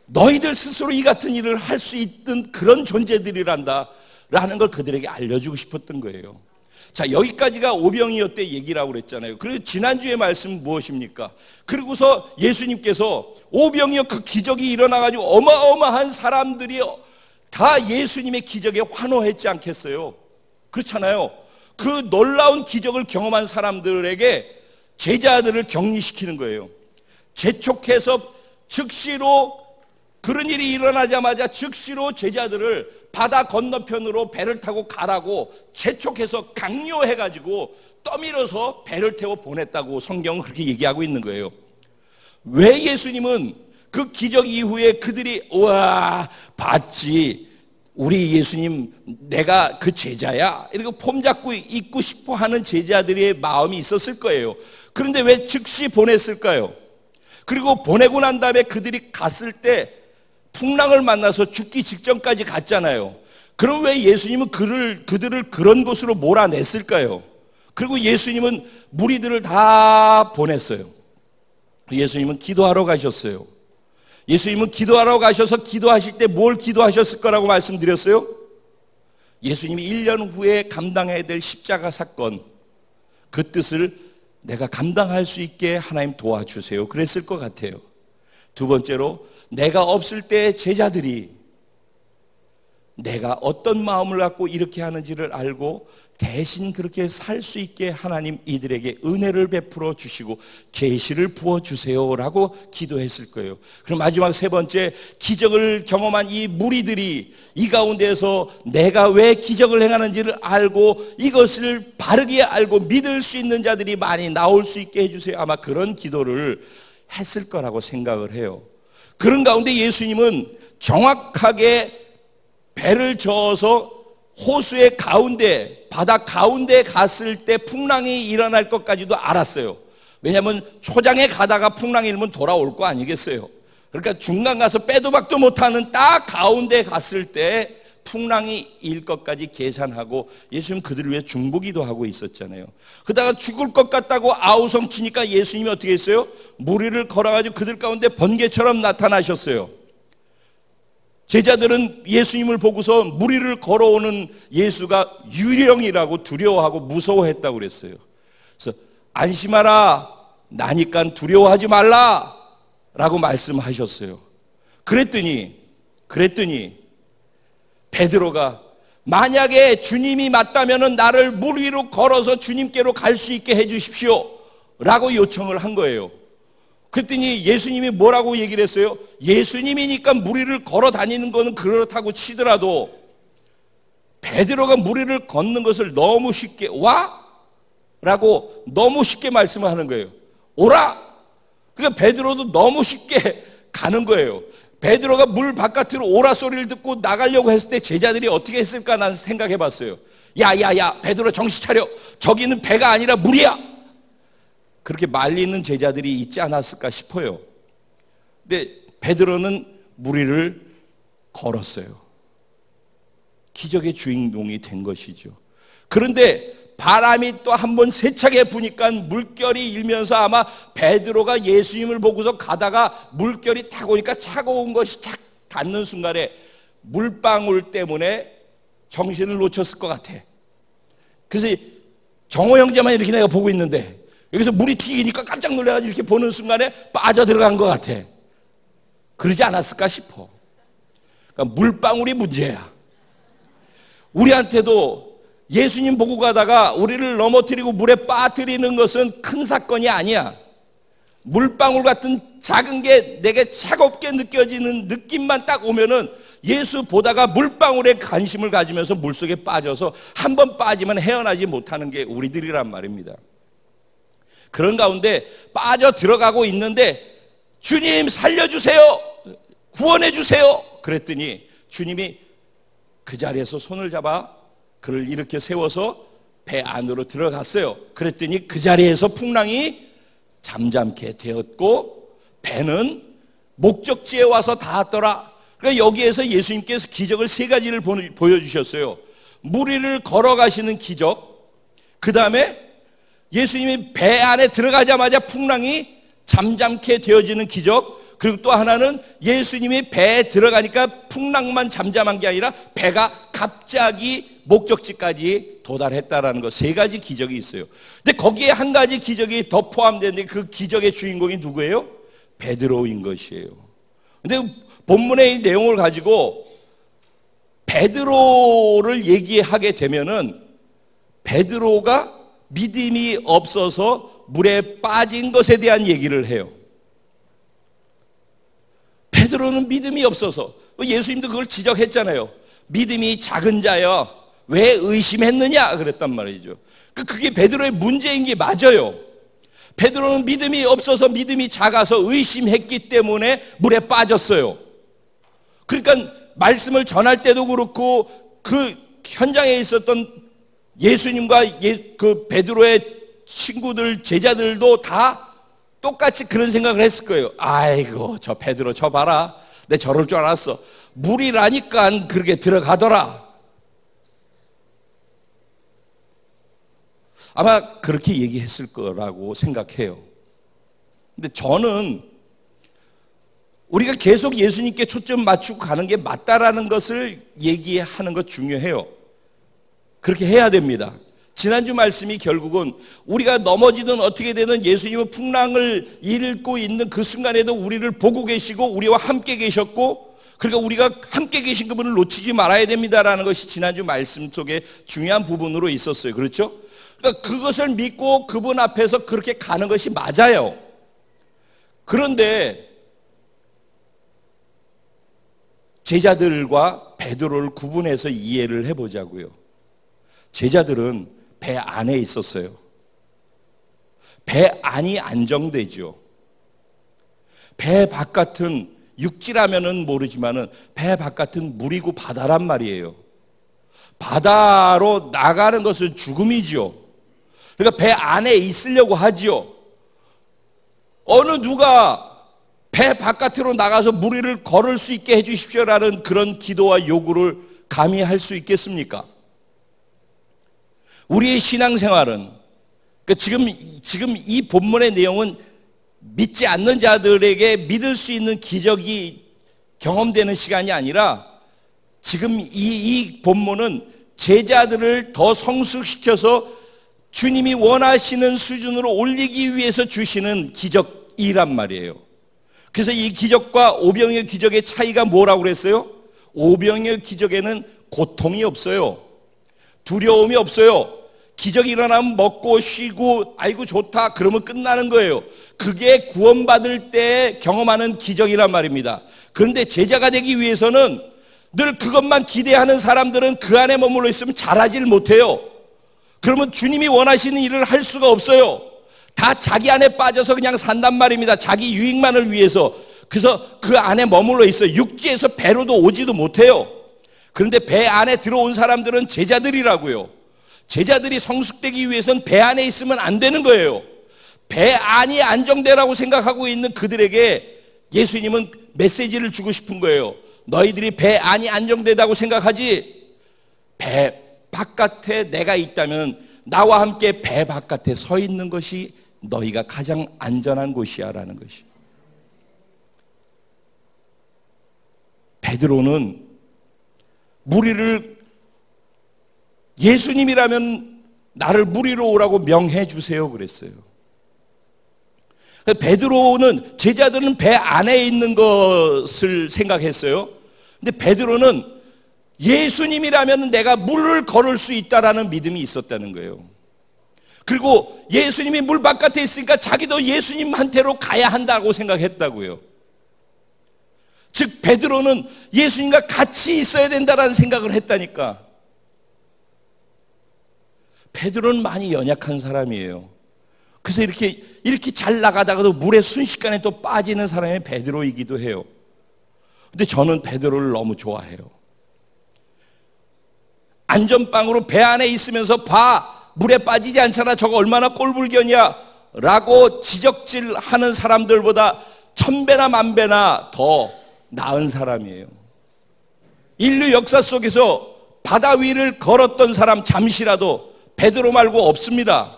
너희들 스스로 이 같은 일을 할 수 있던 그런 존재들이란다 라는 걸 그들에게 알려주고 싶었던 거예요. 자, 여기까지가 오병이어 때 얘기라고 그랬잖아요. 그리고 지난주의 말씀은 무엇입니까? 그리고서 예수님께서 오병이어 그 기적이 일어나가지고 어마어마한 사람들이 다 예수님의 기적에 환호했지 않겠어요? 그렇잖아요. 그 놀라운 기적을 경험한 사람들에게 제자들을 격리시키는 거예요. 재촉해서 즉시로, 그런 일이 일어나자마자 즉시로 제자들을 바다 건너편으로 배를 타고 가라고 재촉해서 강요해가지고 떠밀어서 배를 태워 보냈다고 성경은 그렇게 얘기하고 있는 거예요. 왜 예수님은 그 기적 이후에 그들이 우와 봤지, 우리 예수님 내가 그 제자야, 이렇게 폼잡고 있고 싶어 하는 제자들의 마음이 있었을 거예요. 그런데 왜 즉시 보냈을까요? 그리고 보내고 난 다음에 그들이 갔을 때 풍랑을 만나서 죽기 직전까지 갔잖아요. 그럼 왜 예수님은 그들을 그런 곳으로 몰아냈을까요? 그리고 예수님은 무리들을 다 보냈어요. 예수님은 기도하러 가셨어요. 예수님은 기도하러 가셔서 기도하실 때 뭘 기도하셨을 거라고 말씀드렸어요? 예수님이 1년 후에 감당해야 될 십자가 사건, 그 뜻을 내가 감당할 수 있게 하나님 도와주세요, 그랬을 것 같아요. 두 번째로, 내가 없을 때 제자들이 내가 어떤 마음을 갖고 이렇게 하는지를 알고 대신 그렇게 살 수 있게 하나님 이들에게 은혜를 베풀어 주시고 계시를 부어 주세요라고 기도했을 거예요. 그럼 마지막 세 번째, 기적을 경험한 이 무리들이 이 가운데서 내가 왜 기적을 행하는지를 알고 이것을 바르게 알고 믿을 수 있는 자들이 많이 나올 수 있게 해주세요. 아마 그런 기도를 했을 거라고 생각을 해요. 그런 가운데 예수님은 정확하게 배를 저어서 호수의 가운데, 바다 가운데 갔을 때 풍랑이 일어날 것까지도 알았어요. 왜냐하면 초장에 가다가 풍랑이 일면 돌아올 거 아니겠어요? 그러니까 중간 가서 빼도 박도 못하는 딱 가운데 갔을 때 풍랑이 일 것까지 계산하고 예수님 그들을 위해 중보기도 하고 있었잖아요. 그러다가 죽을 것 같다고 아우성 치니까 예수님이 어떻게 했어요? 무리를 걸어가지고 그들 가운데 번개처럼 나타나셨어요. 제자들은 예수님을 보고서 무리를 걸어오는 예수가 유령이라고 두려워하고 무서워했다고 그랬어요. 그래서 안심하라, 나니까 두려워하지 말라 라고 말씀하셨어요. 그랬더니 베드로가 만약에 주님이 맞다면 나를 물 위로 걸어서 주님께로 갈 수 있게 해주십시오 라고 요청을 한 거예요. 그랬더니 예수님이 뭐라고 얘기를 했어요? 예수님이니까 무리를 걸어 다니는 거는 그렇다고 치더라도 베드로가 무리를 걷는 것을 너무 쉽게 와? 라고 너무 쉽게 말씀을 하는 거예요. 오라! 그러니까 베드로도 너무 쉽게 가는 거예요. 베드로가 물 바깥으로 오라 소리를 듣고 나가려고 했을 때 제자들이 어떻게 했을까 난 생각해 봤어요. 야야야 베드로 정신 차려, 저기는 배가 아니라 물이야. 그렇게 말리는 제자들이 있지 않았을까 싶어요. 근데 베드로는 무리를 걸었어요. 기적의 주인공이 된 것이죠. 그런데 바람이 또 한 번 세차게 부니까 물결이 일면서 아마 베드로가 예수님을 보고서 가다가 물결이 탁 오니까 차가운 것이 착 닿는 순간에 물방울 때문에 정신을 놓쳤을 것 같아. 그래서 정호 형제만 이렇게 내가 보고 있는데 여기서 물이 튀기니까 깜짝 놀라가지고 이렇게 보는 순간에 빠져 들어간 것 같아. 그러지 않았을까 싶어. 그러니까 물방울이 문제야. 우리한테도 예수님 보고 가다가 우리를 넘어뜨리고 물에 빠뜨리는 것은 큰 사건이 아니야. 물방울 같은 작은 게 내게 차갑게 느껴지는 느낌만 딱 오면은 예수 보다가 물방울에 관심을 가지면서 물속에 빠져서 한 번 빠지면 헤어나지 못하는 게 우리들이란 말입니다. 그런 가운데 빠져 들어가고 있는데 주님 살려주세요, 구원해 주세요 그랬더니 주님이 그 자리에서 손을 잡아 그를 이렇게 세워서 배 안으로 들어갔어요. 그랬더니 그 자리에서 풍랑이 잠잠게 되었고 배는 목적지에 와서 닿았더라. 그러니까 여기에서 예수님께서 기적을 세 가지를 보여주셨어요. 물 위를 걸어가시는 기적, 그 다음에 예수님이 배 안에 들어가자마자 풍랑이 잠잠게 되어지는 기적, 그리고 또 하나는 예수님이 배에 들어가니까 풍랑만 잠잠한 게 아니라 배가 갑자기 목적지까지 도달했다라는 것. 세 가지 기적이 있어요. 근데 거기에 한 가지 기적이 더 포함되는데 그 기적의 주인공이 누구예요? 베드로인 것이에요. 근데 본문의 내용을 가지고 베드로를 얘기하게 되면은 베드로가 믿음이 없어서 물에 빠진 것에 대한 얘기를 해요. 베드로는 믿음이 없어서, 예수님도 그걸 지적했잖아요. 믿음이 작은 자여 왜 의심했느냐 그랬단 말이죠. 그게 베드로의 문제인 게 맞아요. 베드로는 믿음이 없어서, 믿음이 작아서 의심했기 때문에 물에 빠졌어요. 그러니까 말씀을 전할 때도 그렇고 그 현장에 있었던 예수님과 그 베드로의 친구들, 제자들도 다 똑같이 그런 생각을 했을 거예요. 아이고 저 베드로 저 봐라, 내 저럴 줄 알았어. 물이라니까 그렇게 들어가더라. 아마 그렇게 얘기했을 거라고 생각해요. 근데 저는 우리가 계속 예수님께 초점 맞추고 가는 게 맞다라는 것을 얘기하는 것 중요해요. 그렇게 해야 됩니다. 지난주 말씀이 결국은 우리가 넘어지든 어떻게 되든 예수님은 풍랑을 읽고 있는 그 순간에도 우리를 보고 계시고 우리와 함께 계셨고, 그러니까 우리가 함께 계신 그분을 놓치지 말아야 됩니다라는 것이 지난주 말씀 속에 중요한 부분으로 있었어요. 그렇죠? 그러니까 그것을 믿고 그분 앞에서 그렇게 가는 것이 맞아요. 그런데 제자들과 베드로를 구분해서 이해를 해보자고요. 제자들은 배 안에 있었어요. 배 안이 안정되죠. 배 바깥은 육지라면은 모르지만은 배 바깥은 물이고 바다란 말이에요. 바다로 나가는 것은 죽음이죠. 그러니까 배 안에 있으려고 하죠. 어느 누가 배 바깥으로 나가서 물 위를 걸을 수 있게 해주십시오라는 그런 기도와 요구를 감히 할 수 있겠습니까? 우리의 신앙생활은, 그러니까 지금 이 본문의 내용은 믿지 않는 자들에게 믿을 수 있는 기적이 경험되는 시간이 아니라 지금 이 본문은 제자들을 더 성숙시켜서 주님이 원하시는 수준으로 올리기 위해서 주시는 기적이란 말이에요. 그래서 이 기적과 오병이어 기적의 차이가 뭐라고 그랬어요? 오병이어 기적에는 고통이 없어요. 두려움이 없어요. 기적이 일어나면 먹고 쉬고 아이고 좋다 그러면 끝나는 거예요. 그게 구원받을 때 경험하는 기적이란 말입니다. 그런데 제자가 되기 위해서는 늘 그것만 기대하는 사람들은 그 안에 머물러 있으면 잘하질 못해요. 그러면 주님이 원하시는 일을 할 수가 없어요. 다 자기 안에 빠져서 그냥 산단 말입니다. 자기 유익만을 위해서. 그래서 그 안에 머물러 있어요. 육지에서 배로도 오지도 못해요. 그런데 배 안에 들어온 사람들은 제자들이라고요. 제자들이 성숙되기 위해서는 배 안에 있으면 안 되는 거예요. 배 안이 안정되라고 생각하고 있는 그들에게 예수님은 메시지를 주고 싶은 거예요. 너희들이 배 안이 안정되다고 생각하지, 배 바깥에 내가 있다면 나와 함께 배 바깥에 서 있는 것이 너희가 가장 안전한 곳이야 라는 것이. 베드로는 물 위를 예수님이라면 나를 무리로 오라고 명해 주세요 그랬어요. 베드로는, 제자들은 배 안에 있는 것을 생각했어요. 근데 베드로는 예수님이라면 내가 물을 걸을 수 있다라는 믿음이 있었다는 거예요. 그리고 예수님이 물 바깥에 있으니까 자기도 예수님한테로 가야 한다고 생각했다고요. 즉 베드로는 예수님과 같이 있어야 된다라는 생각을 했다니까. 베드로는 많이 연약한 사람이에요. 그래서 이렇게 잘 나가다가도 물에 순식간에 또 빠지는 사람이 베드로이기도 해요. 근데 저는 베드로를 너무 좋아해요. 안전빵으로 배 안에 있으면서 봐, 물에 빠지지 않잖아, 저거 얼마나 꼴불견이야 라고 지적질하는 사람들보다 1000배나 1000배나 더 나은 사람이에요. 인류 역사 속에서 바다 위를 걸었던 사람 잠시라도 베드로 말고 없습니다.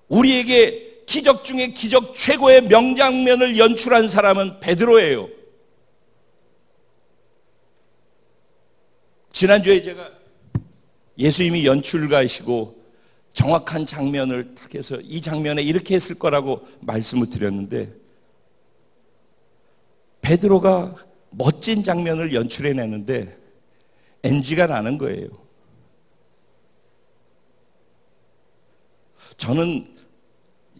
우리에게 기적 중에 기적, 최고의 명장면을 연출한 사람은 베드로예요. 지난주에 제가 예수님이 연출가이시고 정확한 장면을 딱 해서 이 장면에 이렇게 했을 거라고 말씀을 드렸는데, 베드로가 멋진 장면을 연출해내는데 NG가 나는 거예요. 저는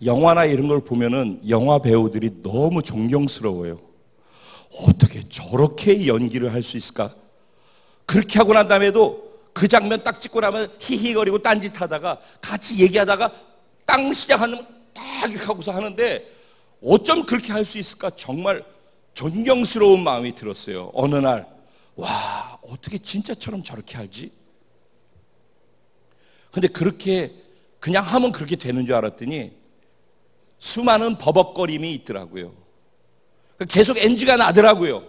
영화나 이런 걸 보면은 영화 배우들이 너무 존경스러워요. 어떻게 저렇게 연기를 할 수 있을까? 그렇게 하고 난 다음에도 그 장면 딱 찍고 나면 히히거리고 딴짓하다가 같이 얘기하다가 땅 시작하면 딱 이렇게 하고서 하는데 어쩜 그렇게 할 수 있을까? 정말 존경스러운 마음이 들었어요. 어느 날, 와, 어떻게 진짜처럼 저렇게 하지? 근데 그렇게 그냥 하면 그렇게 되는 줄 알았더니 수많은 버벅거림이 있더라고요. 계속 NG가 나더라고요.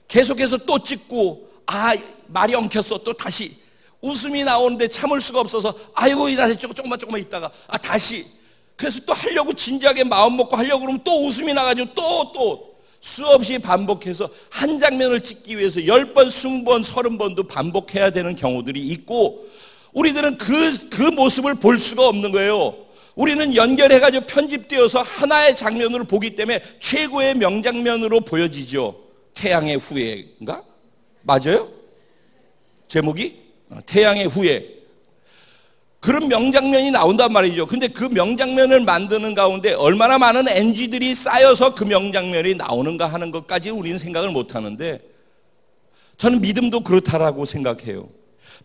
계속해서 또 찍고, 아, 말이 엉켰어. 또 다시 웃음이 나오는데 참을 수가 없어서 아이고, 다시 조금만 있다가 다시. 그래서 또 하려고 진지하게 마음 먹고 하려고 그러면 또 웃음이 나가지고 또 수없이 반복해서 한 장면을 찍기 위해서 10번, 20번, 30번도 반복해야 되는 경우들이 있고, 우리들은 그 모습을 볼 수가 없는 거예요. 우리는 연결해가지고 편집되어서 하나의 장면으로 보기 때문에 최고의 명장면으로 보여지죠. 태양의 후예인가? 맞아요? 제목이? 태양의 후예. 그런 명장면이 나온단 말이죠. 근데 그 명장면을 만드는 가운데 얼마나 많은 NG들이 쌓여서 그 명장면이 나오는가 하는 것까지 우리는 생각을 못 하는데, 저는 믿음도 그렇다라고 생각해요.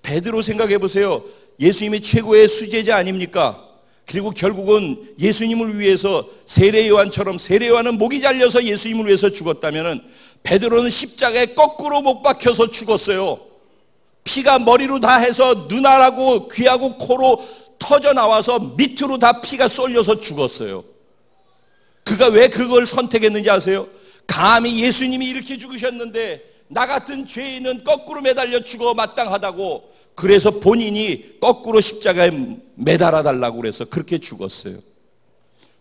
베드로 생각해 보세요. 예수님이 최고의 수제자 아닙니까? 그리고 결국은 예수님을 위해서 세례 요한처럼, 세례 요한은 목이 잘려서 예수님을 위해서 죽었다면 베드로는 십자가에 거꾸로 못 박혀서 죽었어요. 피가 머리로 다 해서 눈알하고 귀하고 코로 터져 나와서 밑으로 다 피가 쏠려서 죽었어요. 그가 왜 그걸 선택했는지 아세요? 감히 예수님이 이렇게 죽으셨는데 나 같은 죄인은 거꾸로 매달려 죽어 마땅하다고, 그래서 본인이 거꾸로 십자가에 매달아 달라고 그래서 그렇게 죽었어요.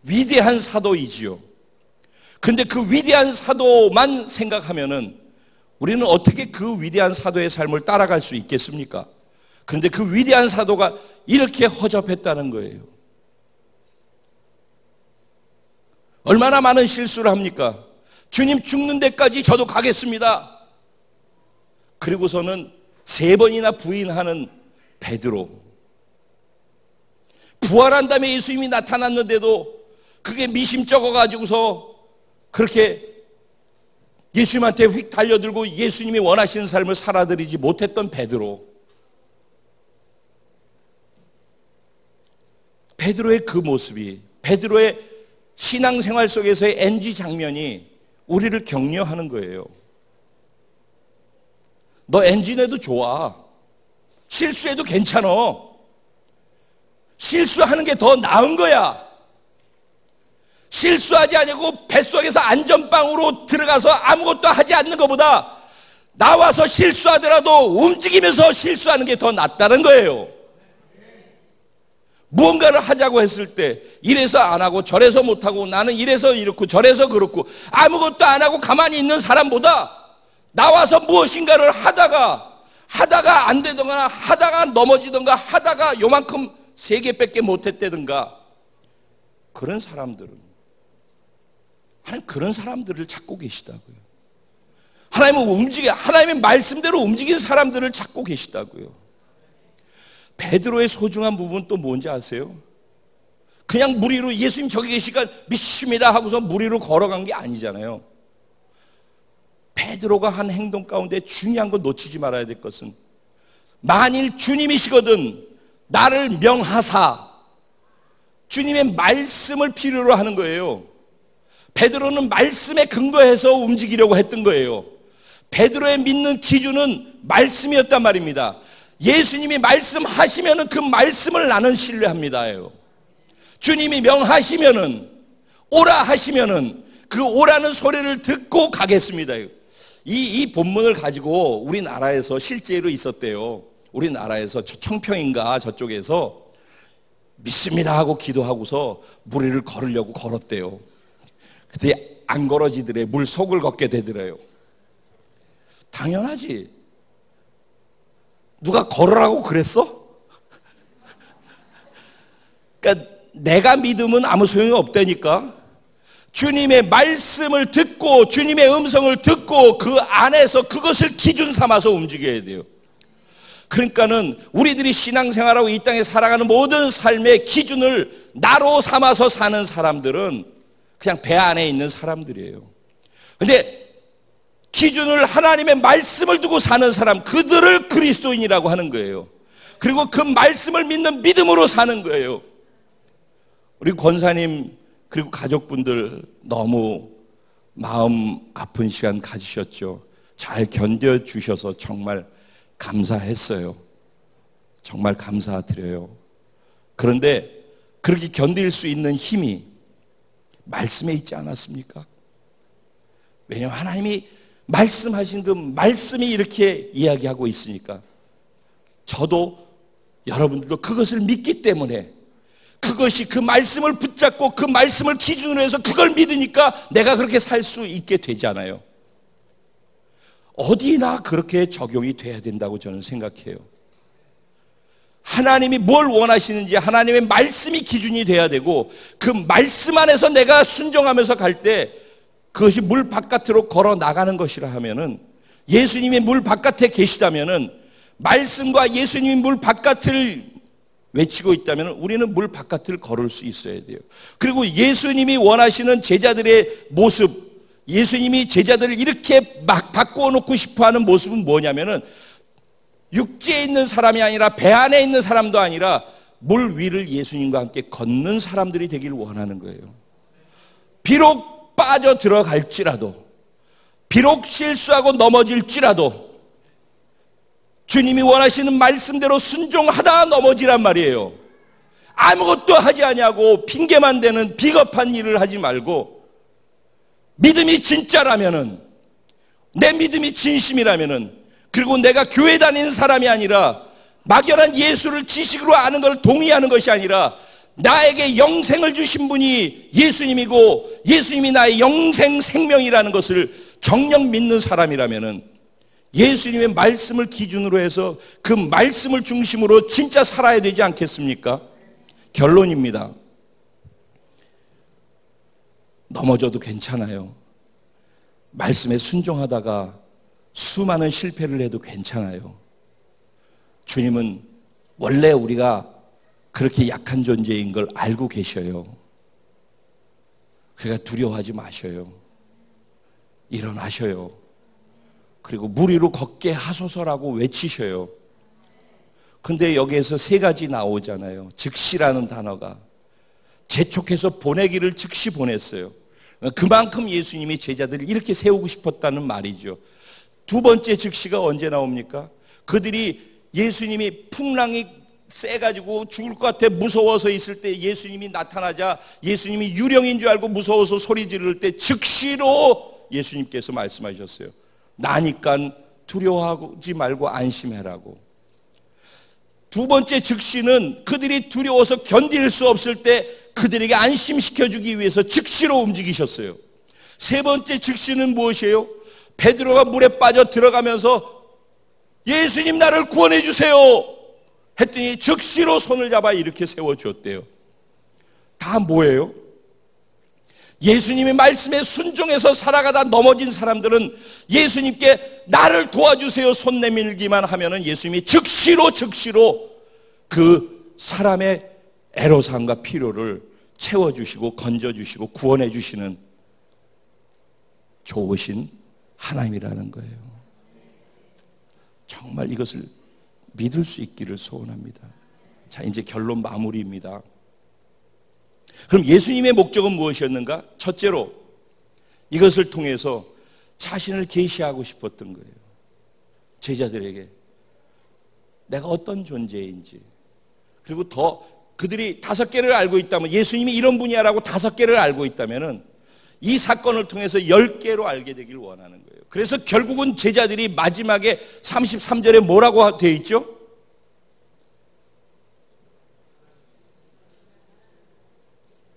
위대한 사도이지요. 근데 그 위대한 사도만 생각하면은 우리는 어떻게 그 위대한 사도의 삶을 따라갈 수 있겠습니까? 그런데 그 위대한 사도가 이렇게 허접했다는 거예요. 얼마나 많은 실수를 합니까? 주님 죽는 데까지 저도 가겠습니다. 그리고서는 3번이나 부인하는 베드로. 부활한 다음에 예수님이 나타났는데도 그게 미심쩍어 가지고서 그렇게 예수님한테 휙 달려들고 예수님이 원하시는 삶을 살아드리지 못했던 베드로. 베드로의 그 모습이, 베드로의 신앙생활 속에서의 NG 장면이 우리를 격려하는 거예요. 너 NG내도 좋아. 실수해도 괜찮아. 실수하는 게 더 나은 거야. 실수하지 않고 뱃속에서 안전빵으로 들어가서 아무것도 하지 않는 것보다 나와서 실수하더라도 움직이면서 실수하는 게 더 낫다는 거예요. 무언가를 하자고 했을 때 이래서 안 하고 저래서 못하고 나는 이래서 이렇고 저래서 그렇고 아무것도 안 하고 가만히 있는 사람보다 나와서 무엇인가를 하다가 하다가 안 되던가, 하다가 넘어지던가, 하다가 요만큼 3개밖에 못했다든가, 그런 사람들은, 하나님 그런 사람들을 찾고 계시다고요. 하나님의 말씀대로 움직이는 사람들을 찾고 계시다고요. 베드로의 소중한 부분은 또 뭔지 아세요? 그냥 물 위로 예수님 저기 계시니까 믿습니다 하고서 물 위로 걸어간 게 아니잖아요. 베드로가 한 행동 가운데 중요한 거 놓치지 말아야 될 것은, 만일 주님이시거든 나를 명하사, 주님의 말씀을 필요로 하는 거예요. 베드로는 말씀에 근거해서 움직이려고 했던 거예요. 베드로의 믿는 기준은 말씀이었단 말입니다. 예수님이 말씀하시면은 그 말씀을 나는 신뢰합니다. 주님이 명하시면은, 오라 하시면은 그 오라는 소리를 듣고 가겠습니다. 이 본문을 가지고 우리나라에서 실제로 있었대요. 우리나라에서 청평인가 저쪽에서 믿습니다 하고 기도하고서 물 위를 걸으려고 걸었대요. 근데 안 걸어지더래. 물 속을 걷게 되더래요. 당연하지. 누가 걸으라고 그랬어? 그러니까 내가 믿으면 아무 소용이 없다니까. 주님의 말씀을 듣고 주님의 음성을 듣고 그 안에서 그것을 기준 삼아서 움직여야 돼요. 그러니까는 우리들이 신앙생활하고 이 땅에 살아가는 모든 삶의 기준을 나로 삼아서 사는 사람들은 그냥 배 안에 있는 사람들이에요. 근데 기준을 하나님의 말씀을 두고 사는 사람, 그들을 그리스도인이라고 하는 거예요. 그리고 그 말씀을 믿는 믿음으로 사는 거예요. 우리 권사님 그리고 가족분들 너무 마음 아픈 시간 가지셨죠. 잘 견뎌주셔서 정말 감사했어요. 정말 감사드려요. 그런데 그렇게 견딜 수 있는 힘이 말씀에 있지 않았습니까? 왜냐하면 하나님이 말씀하신 그 말씀이 이렇게 이야기하고 있으니까, 저도 여러분들도 그것을 믿기 때문에, 그것이 그 말씀을 붙잡고 그 말씀을 기준으로 해서 그걸 믿으니까 내가 그렇게 살 수 있게 되잖아요. 어디나 그렇게 적용이 돼야 된다고 저는 생각해요. 하나님이 뭘 원하시는지 하나님의 말씀이 기준이 돼야 되고, 그 말씀 안에서 내가 순종하면서 갈 때 그것이 물 바깥으로 걸어 나가는 것이라 하면은, 예수님이 물 바깥에 계시다면은, 말씀과 예수님이 물 바깥을 외치고 있다면 우리는 물 바깥을 걸을 수 있어야 돼요. 그리고 예수님이 원하시는 제자들의 모습, 예수님이 제자들을 이렇게 막 바꾸어 놓고 싶어하는 모습은 뭐냐면은, 육지에 있는 사람이 아니라 배 안에 있는 사람도 아니라 물 위를 예수님과 함께 걷는 사람들이 되길 원하는 거예요. 비록 빠져 들어갈지라도, 비록 실수하고 넘어질지라도 주님이 원하시는 말씀대로 순종하다 넘어지란 말이에요. 아무것도 하지 아니하고 핑계만 대는 비겁한 일을 하지 말고, 믿음이 진짜라면은, 내 믿음이 진심이라면은, 그리고 내가 교회 다니는 사람이 아니라 막연한 예수를 지식으로 아는 걸 동의하는 것이 아니라, 나에게 영생을 주신 분이 예수님이고 예수님이 나의 영생 생명이라는 것을 정녕 믿는 사람이라면은, 예수님의 말씀을 기준으로 해서 그 말씀을 중심으로 진짜 살아야 되지 않겠습니까? 결론입니다. 넘어져도 괜찮아요. 말씀에 순종하다가 수많은 실패를 해도 괜찮아요. 주님은 원래 우리가 그렇게 약한 존재인 걸 알고 계셔요. 그러니까 두려워하지 마셔요. 일어나셔요. 그리고 물 위로 걷게 하소서라고 외치셔요. 근데 여기에서 3가지 나오잖아요. 즉시라는 단어가. 재촉해서 보내기를 즉시 보냈어요. 그만큼 예수님이 제자들을 이렇게 세우고 싶었다는 말이죠. 2번째 즉시가 언제 나옵니까? 그들이 예수님이 풍랑이 세가지고 죽을 것 같아 무서워서 있을 때 예수님이 나타나자 예수님이 유령인 줄 알고 무서워서 소리 지를 때 즉시로 예수님께서 말씀하셨어요. 나니까 두려워하지 말고 안심해라고. 2번째 즉시는 그들이 두려워서 견딜 수 없을 때 그들에게 안심시켜주기 위해서 즉시로 움직이셨어요. 3번째 즉시는 무엇이에요? 베드로가 물에 빠져 들어가면서 예수님 나를 구원해 주세요 했더니 즉시로 손을 잡아 이렇게 세워주었대요. 다 뭐예요? 예수님의 말씀에 순종해서 살아가다 넘어진 사람들은 예수님께 나를 도와주세요 손 내밀기만 하면은 예수님이 즉시로 그 사람의 애로사항과 필요를 채워주시고 건져주시고 구원해 주시는 좋으신 하나님이라는 거예요. 정말 이것을 믿을 수 있기를 소원합니다. 자, 이제 결론 마무리입니다. 그럼 예수님의 목적은 무엇이었는가? 첫째로 이것을 통해서 자신을 계시하고 싶었던 거예요. 제자들에게 내가 어떤 존재인지, 그리고 더 그들이 5개를 알고 있다면, 예수님이 이런 분이야라고 5개를 알고 있다면은 이 사건을 통해서 10개로 알게 되길 원하는 거예요. 그래서 결국은 제자들이 마지막에 33절에 뭐라고 되어 있죠?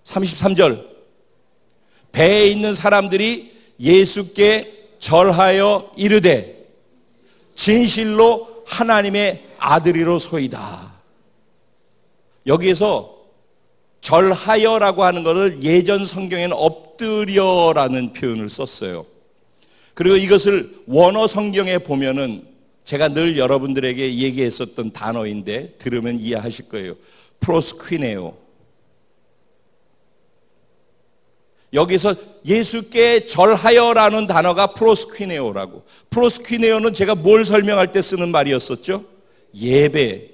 (33절) 배에 있는 사람들이 예수께 절하여 이르되 진실로 하나님의 아들이로소이다. 여기에서 절하여라고 하는 것을 예전 성경에는 엎드려라는 표현을 썼어요. 그리고 이것을 원어 성경에 보면은 제가 늘 여러분들에게 얘기했었던 단어인데 들으면 이해하실 거예요. 프로스퀴네오. 여기서 예수께 절하여라는 단어가 프로스퀴네오라고. 프로스퀴네오는 제가 뭘 설명할 때 쓰는 말이었었죠? 예배.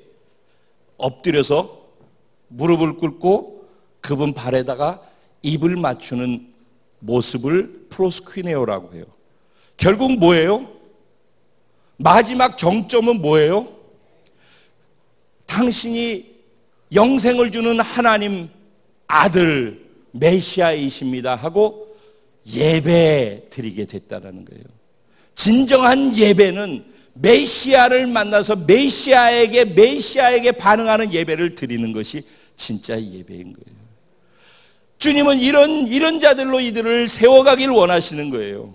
엎드려서 무릎을 꿇고 그분 발에다가 입을 맞추는 모습을 프로스퀴네오라고 해요. 결국 뭐예요? 마지막 정점은 뭐예요? 당신이 영생을 주는 하나님 아들 메시아이십니다 하고 예배 드리게 됐다는 거예요. 진정한 예배는 메시아를 만나서 메시아에게 반응하는 예배를 드리는 것이 진짜 예배인 거예요. 주님은 이런 자들로 이들을 세워가길 원하시는 거예요.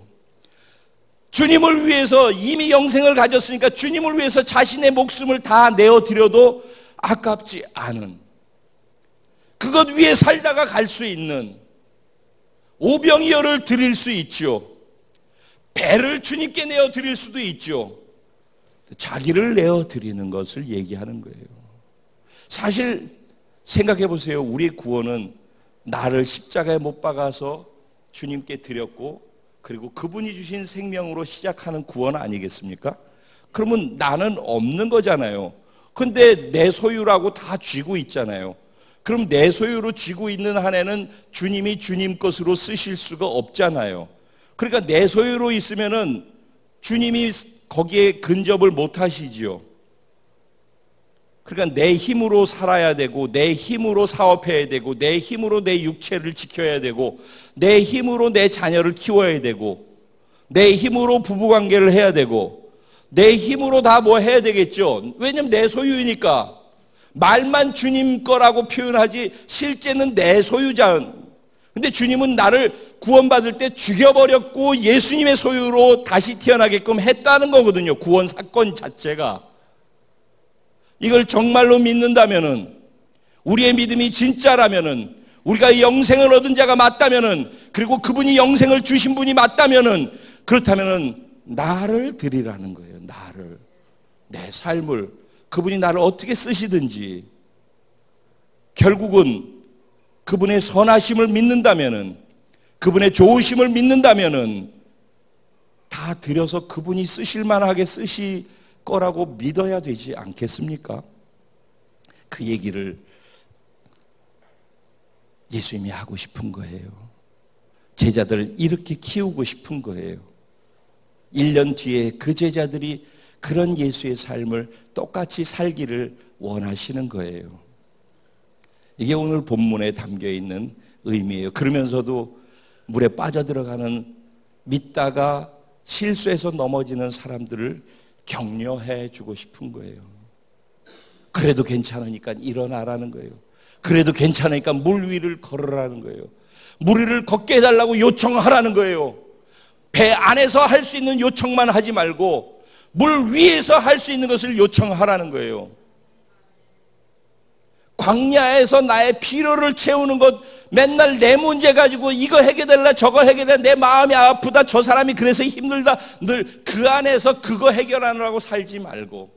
주님을 위해서 이미 영생을 가졌으니까 주님을 위해서 자신의 목숨을 다 내어드려도 아깝지 않은, 그것 위에 살다가 갈 수 있는 오병이어를 드릴 수 있죠. 배를 주님께 내어드릴 수도 있죠. 자기를 내어드리는 것을 얘기하는 거예요. 사실 생각해 보세요. 우리의 구원은 나를 십자가에 못 박아서 주님께 드렸고, 그리고 그분이 주신 생명으로 시작하는 구원 아니겠습니까? 그러면 나는 없는 거잖아요. 근데 내 소유라고 다 쥐고 있잖아요. 그럼 내 소유로 쥐고 있는 한에는 주님이 주님 것으로 쓰실 수가 없잖아요. 그러니까 내 소유로 있으면은 주님이 거기에 근접을 못 하시지요. 그러니까 내 힘으로 살아야 되고, 내 힘으로 사업해야 되고, 내 힘으로 내 육체를 지켜야 되고, 내 힘으로 내 자녀를 키워야 되고, 내 힘으로 부부관계를 해야 되고, 내 힘으로 다 뭐 해야 되겠죠. 왜냐면 내 소유이니까. 말만 주님 거라고 표현하지 실제는 내 소유자. 근데 주님은 나를 구원받을 때 죽여버렸고 예수님의 소유로 다시 태어나게끔 했다는 거거든요. 구원 사건 자체가. 이걸 정말로 믿는다면은, 우리의 믿음이 진짜라면은, 우리가 영생을 얻은 자가 맞다면은, 그리고 그분이 영생을 주신 분이 맞다면은, 그렇다면은 나를 드리라는 거예요. 나를, 내 삶을, 그분이 나를 어떻게 쓰시든지, 결국은 그분의 선하심을 믿는다면은, 그분의 좋으심을 믿는다면은 다 드려서 그분이 쓰실 만하게 쓰실 거라고 믿어야 되지 않겠습니까? 그 얘기를 예수님이 하고 싶은 거예요. 제자들을 이렇게 키우고 싶은 거예요. 1년 뒤에 그 제자들이 그런 예수의 삶을 똑같이 살기를 원하시는 거예요. 이게 오늘 본문에 담겨있는 의미예요. 그러면서도 물에 빠져들어가는, 믿다가 실수해서 넘어지는 사람들을 격려해 주고 싶은 거예요. 그래도 괜찮으니까 일어나라는 거예요. 그래도 괜찮으니까 물 위를 걸으라는 거예요. 물 위를 걷게 해달라고 요청하라는 거예요. 배 안에서 할 수 있는 요청만 하지 말고 물 위에서 할 수 있는 것을 요청하라는 거예요. 광야에서 나의 피로를 채우는 것, 맨날 내 문제 가지고 이거 해결될라 저거 해결될라, 내 마음이 아프다, 저 사람이 그래서 힘들다, 늘 그 안에서 그거 해결하느라고 살지 말고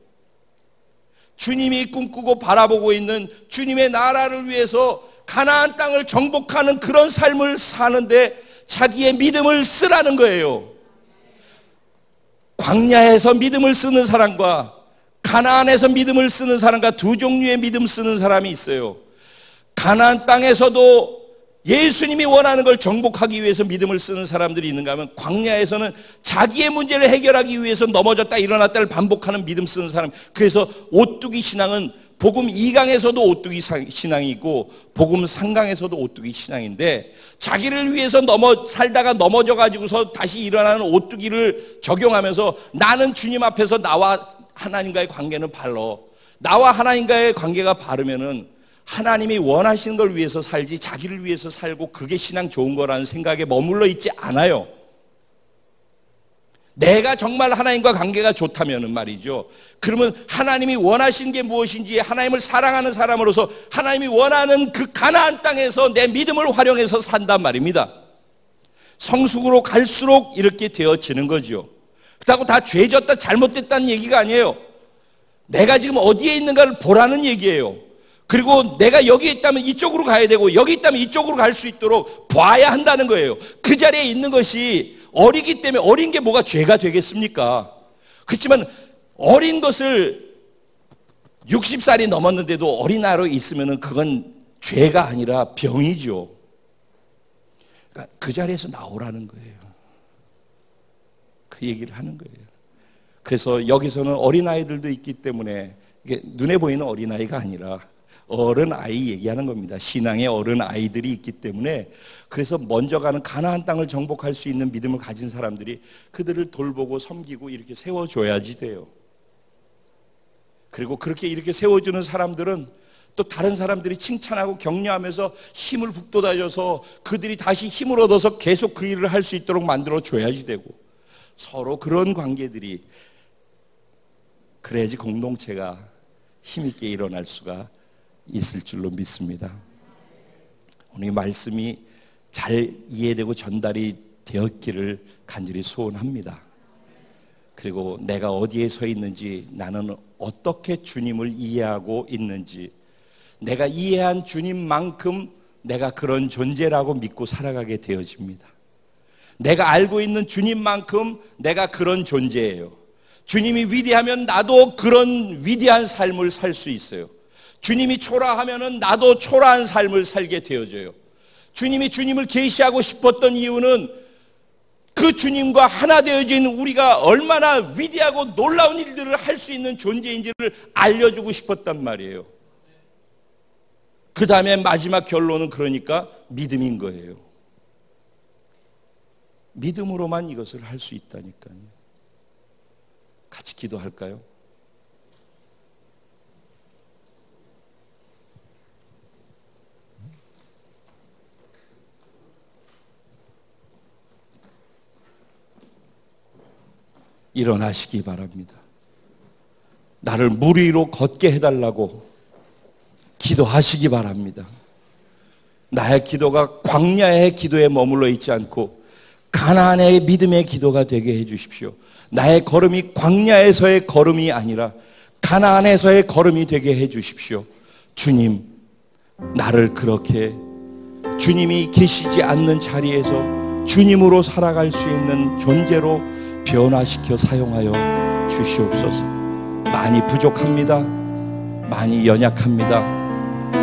주님이 꿈꾸고 바라보고 있는 주님의 나라를 위해서 가나안 땅을 정복하는 그런 삶을 사는데 자기의 믿음을 쓰라는 거예요. 광야에서 믿음을 쓰는 사람과 가나안에서 믿음을 쓰는 사람과 두 종류의 믿음 쓰는 사람이 있어요. 가나안 땅에서도 예수님이 원하는 걸 정복하기 위해서 믿음을 쓰는 사람들이 있는가 하면, 광야에서는 자기의 문제를 해결하기 위해서 넘어졌다 일어났다를 반복하는 믿음 쓰는 사람. 그래서 오뚜기 신앙은 복음 2강에서도 오뚜기 신앙이 있고 복음 3강에서도 오뚜기 신앙인데, 자기를 위해서 살다가 넘어져 가지고서 다시 일어나는 오뚜기를 적용하면서 나는 주님 앞에서 나와 하나님과의 관계는 발러, 나와 하나님과의 관계가 바르면은 하나님이 원하시는 걸 위해서 살지 자기를 위해서 살고 그게 신앙 좋은 거라는 생각에 머물러 있지 않아요. 내가 정말 하나님과 관계가 좋다면은 말이죠, 그러면 하나님이 원하시는 게 무엇인지, 하나님을 사랑하는 사람으로서 하나님이 원하는 그 가나안 땅에서 내 믿음을 활용해서 산단 말입니다. 성숙으로 갈수록 이렇게 되어지는 거죠. 그렇다고 다 죄졌다 잘못됐다는 얘기가 아니에요. 내가 지금 어디에 있는가를 보라는 얘기예요. 그리고 내가 여기에 있다면 이쪽으로 가야 되고 여기 있다면 이쪽으로 갈 수 있도록 봐야 한다는 거예요. 그 자리에 있는 것이 어리기 때문에, 어린 게 뭐가 죄가 되겠습니까? 그렇지만 어린 것을 60살이 넘었는데도 어린아이로 있으면 그건 죄가 아니라 병이죠. 그러니까 그 자리에서 나오라는 거예요. 그 얘기를 하는 거예요. 그래서 여기서는 어린아이들도 있기 때문에 이게 눈에 보이는 어린아이가 아니라 어른아이 얘기하는 겁니다. 신앙의 어른아이들이 있기 때문에, 그래서 먼저 가는 가나안 땅을 정복할 수 있는 믿음을 가진 사람들이 그들을 돌보고 섬기고 이렇게 세워줘야지 돼요. 그리고 그렇게 이렇게 세워주는 사람들은 또 다른 사람들이 칭찬하고 격려하면서 힘을 북돋아줘서 그들이 다시 힘을 얻어서 계속 그 일을 할 수 있도록 만들어줘야지 되고, 서로 그런 관계들이 그래야지 공동체가 힘있게 일어날 수가 있을 줄로 믿습니다. 오늘 말씀이 잘 이해되고 전달이 되었기를 간절히 소원합니다. 그리고 내가 어디에 서 있는지, 나는 어떻게 주님을 이해하고 있는지, 내가 이해한 주님만큼 내가 그런 존재라고 믿고 살아가게 되어집니다. 내가 알고 있는 주님만큼 내가 그런 존재예요. 주님이 위대하면 나도 그런 위대한 삶을 살 수 있어요. 주님이 초라하면은 나도 초라한 삶을 살게 되어져요. 주님이 주님을 계시하고 싶었던 이유는 그 주님과 하나 되어진 우리가 얼마나 위대하고 놀라운 일들을 할 수 있는 존재인지를 알려주고 싶었단 말이에요. 그 다음에 마지막 결론은 그러니까 믿음인 거예요. 믿음으로만 이것을 할 수 있다니까요. 같이 기도할까요? 일어나시기 바랍니다. 나를 물 위로 걷게 해달라고 기도하시기 바랍니다. 나의 기도가 광야의 기도에 머물러 있지 않고 가나안의 믿음의 기도가 되게 해주십시오. 나의 걸음이 광야에서의 걸음이 아니라 가나안에서의 걸음이 되게 해주십시오. 주님, 나를 그렇게 주님이 계시지 않는 자리에서 주님으로 살아갈 수 있는 존재로 변화시켜 사용하여 주시옵소서. 많이 부족합니다. 많이 연약합니다.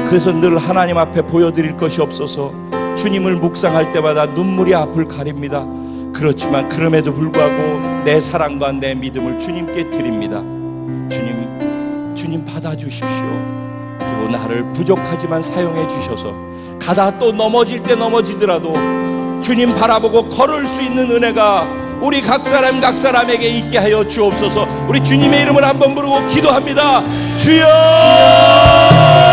그래서 늘 하나님 앞에 보여드릴 것이 없어서 주님을 묵상할 때마다 눈물이 앞을 가립니다. 그렇지만 그럼에도 불구하고 내 사랑과 내 믿음을 주님께 드립니다. 주님 받아주십시오. 그리고 나를 부족하지만 사용해 주셔서 가다 또 넘어질 때 넘어지더라도 주님 바라보고 걸을 수 있는 은혜가 우리 각 사람에게 있게 하여 주옵소서. 우리 주님의 이름을 한번 부르고 기도합니다. 주여!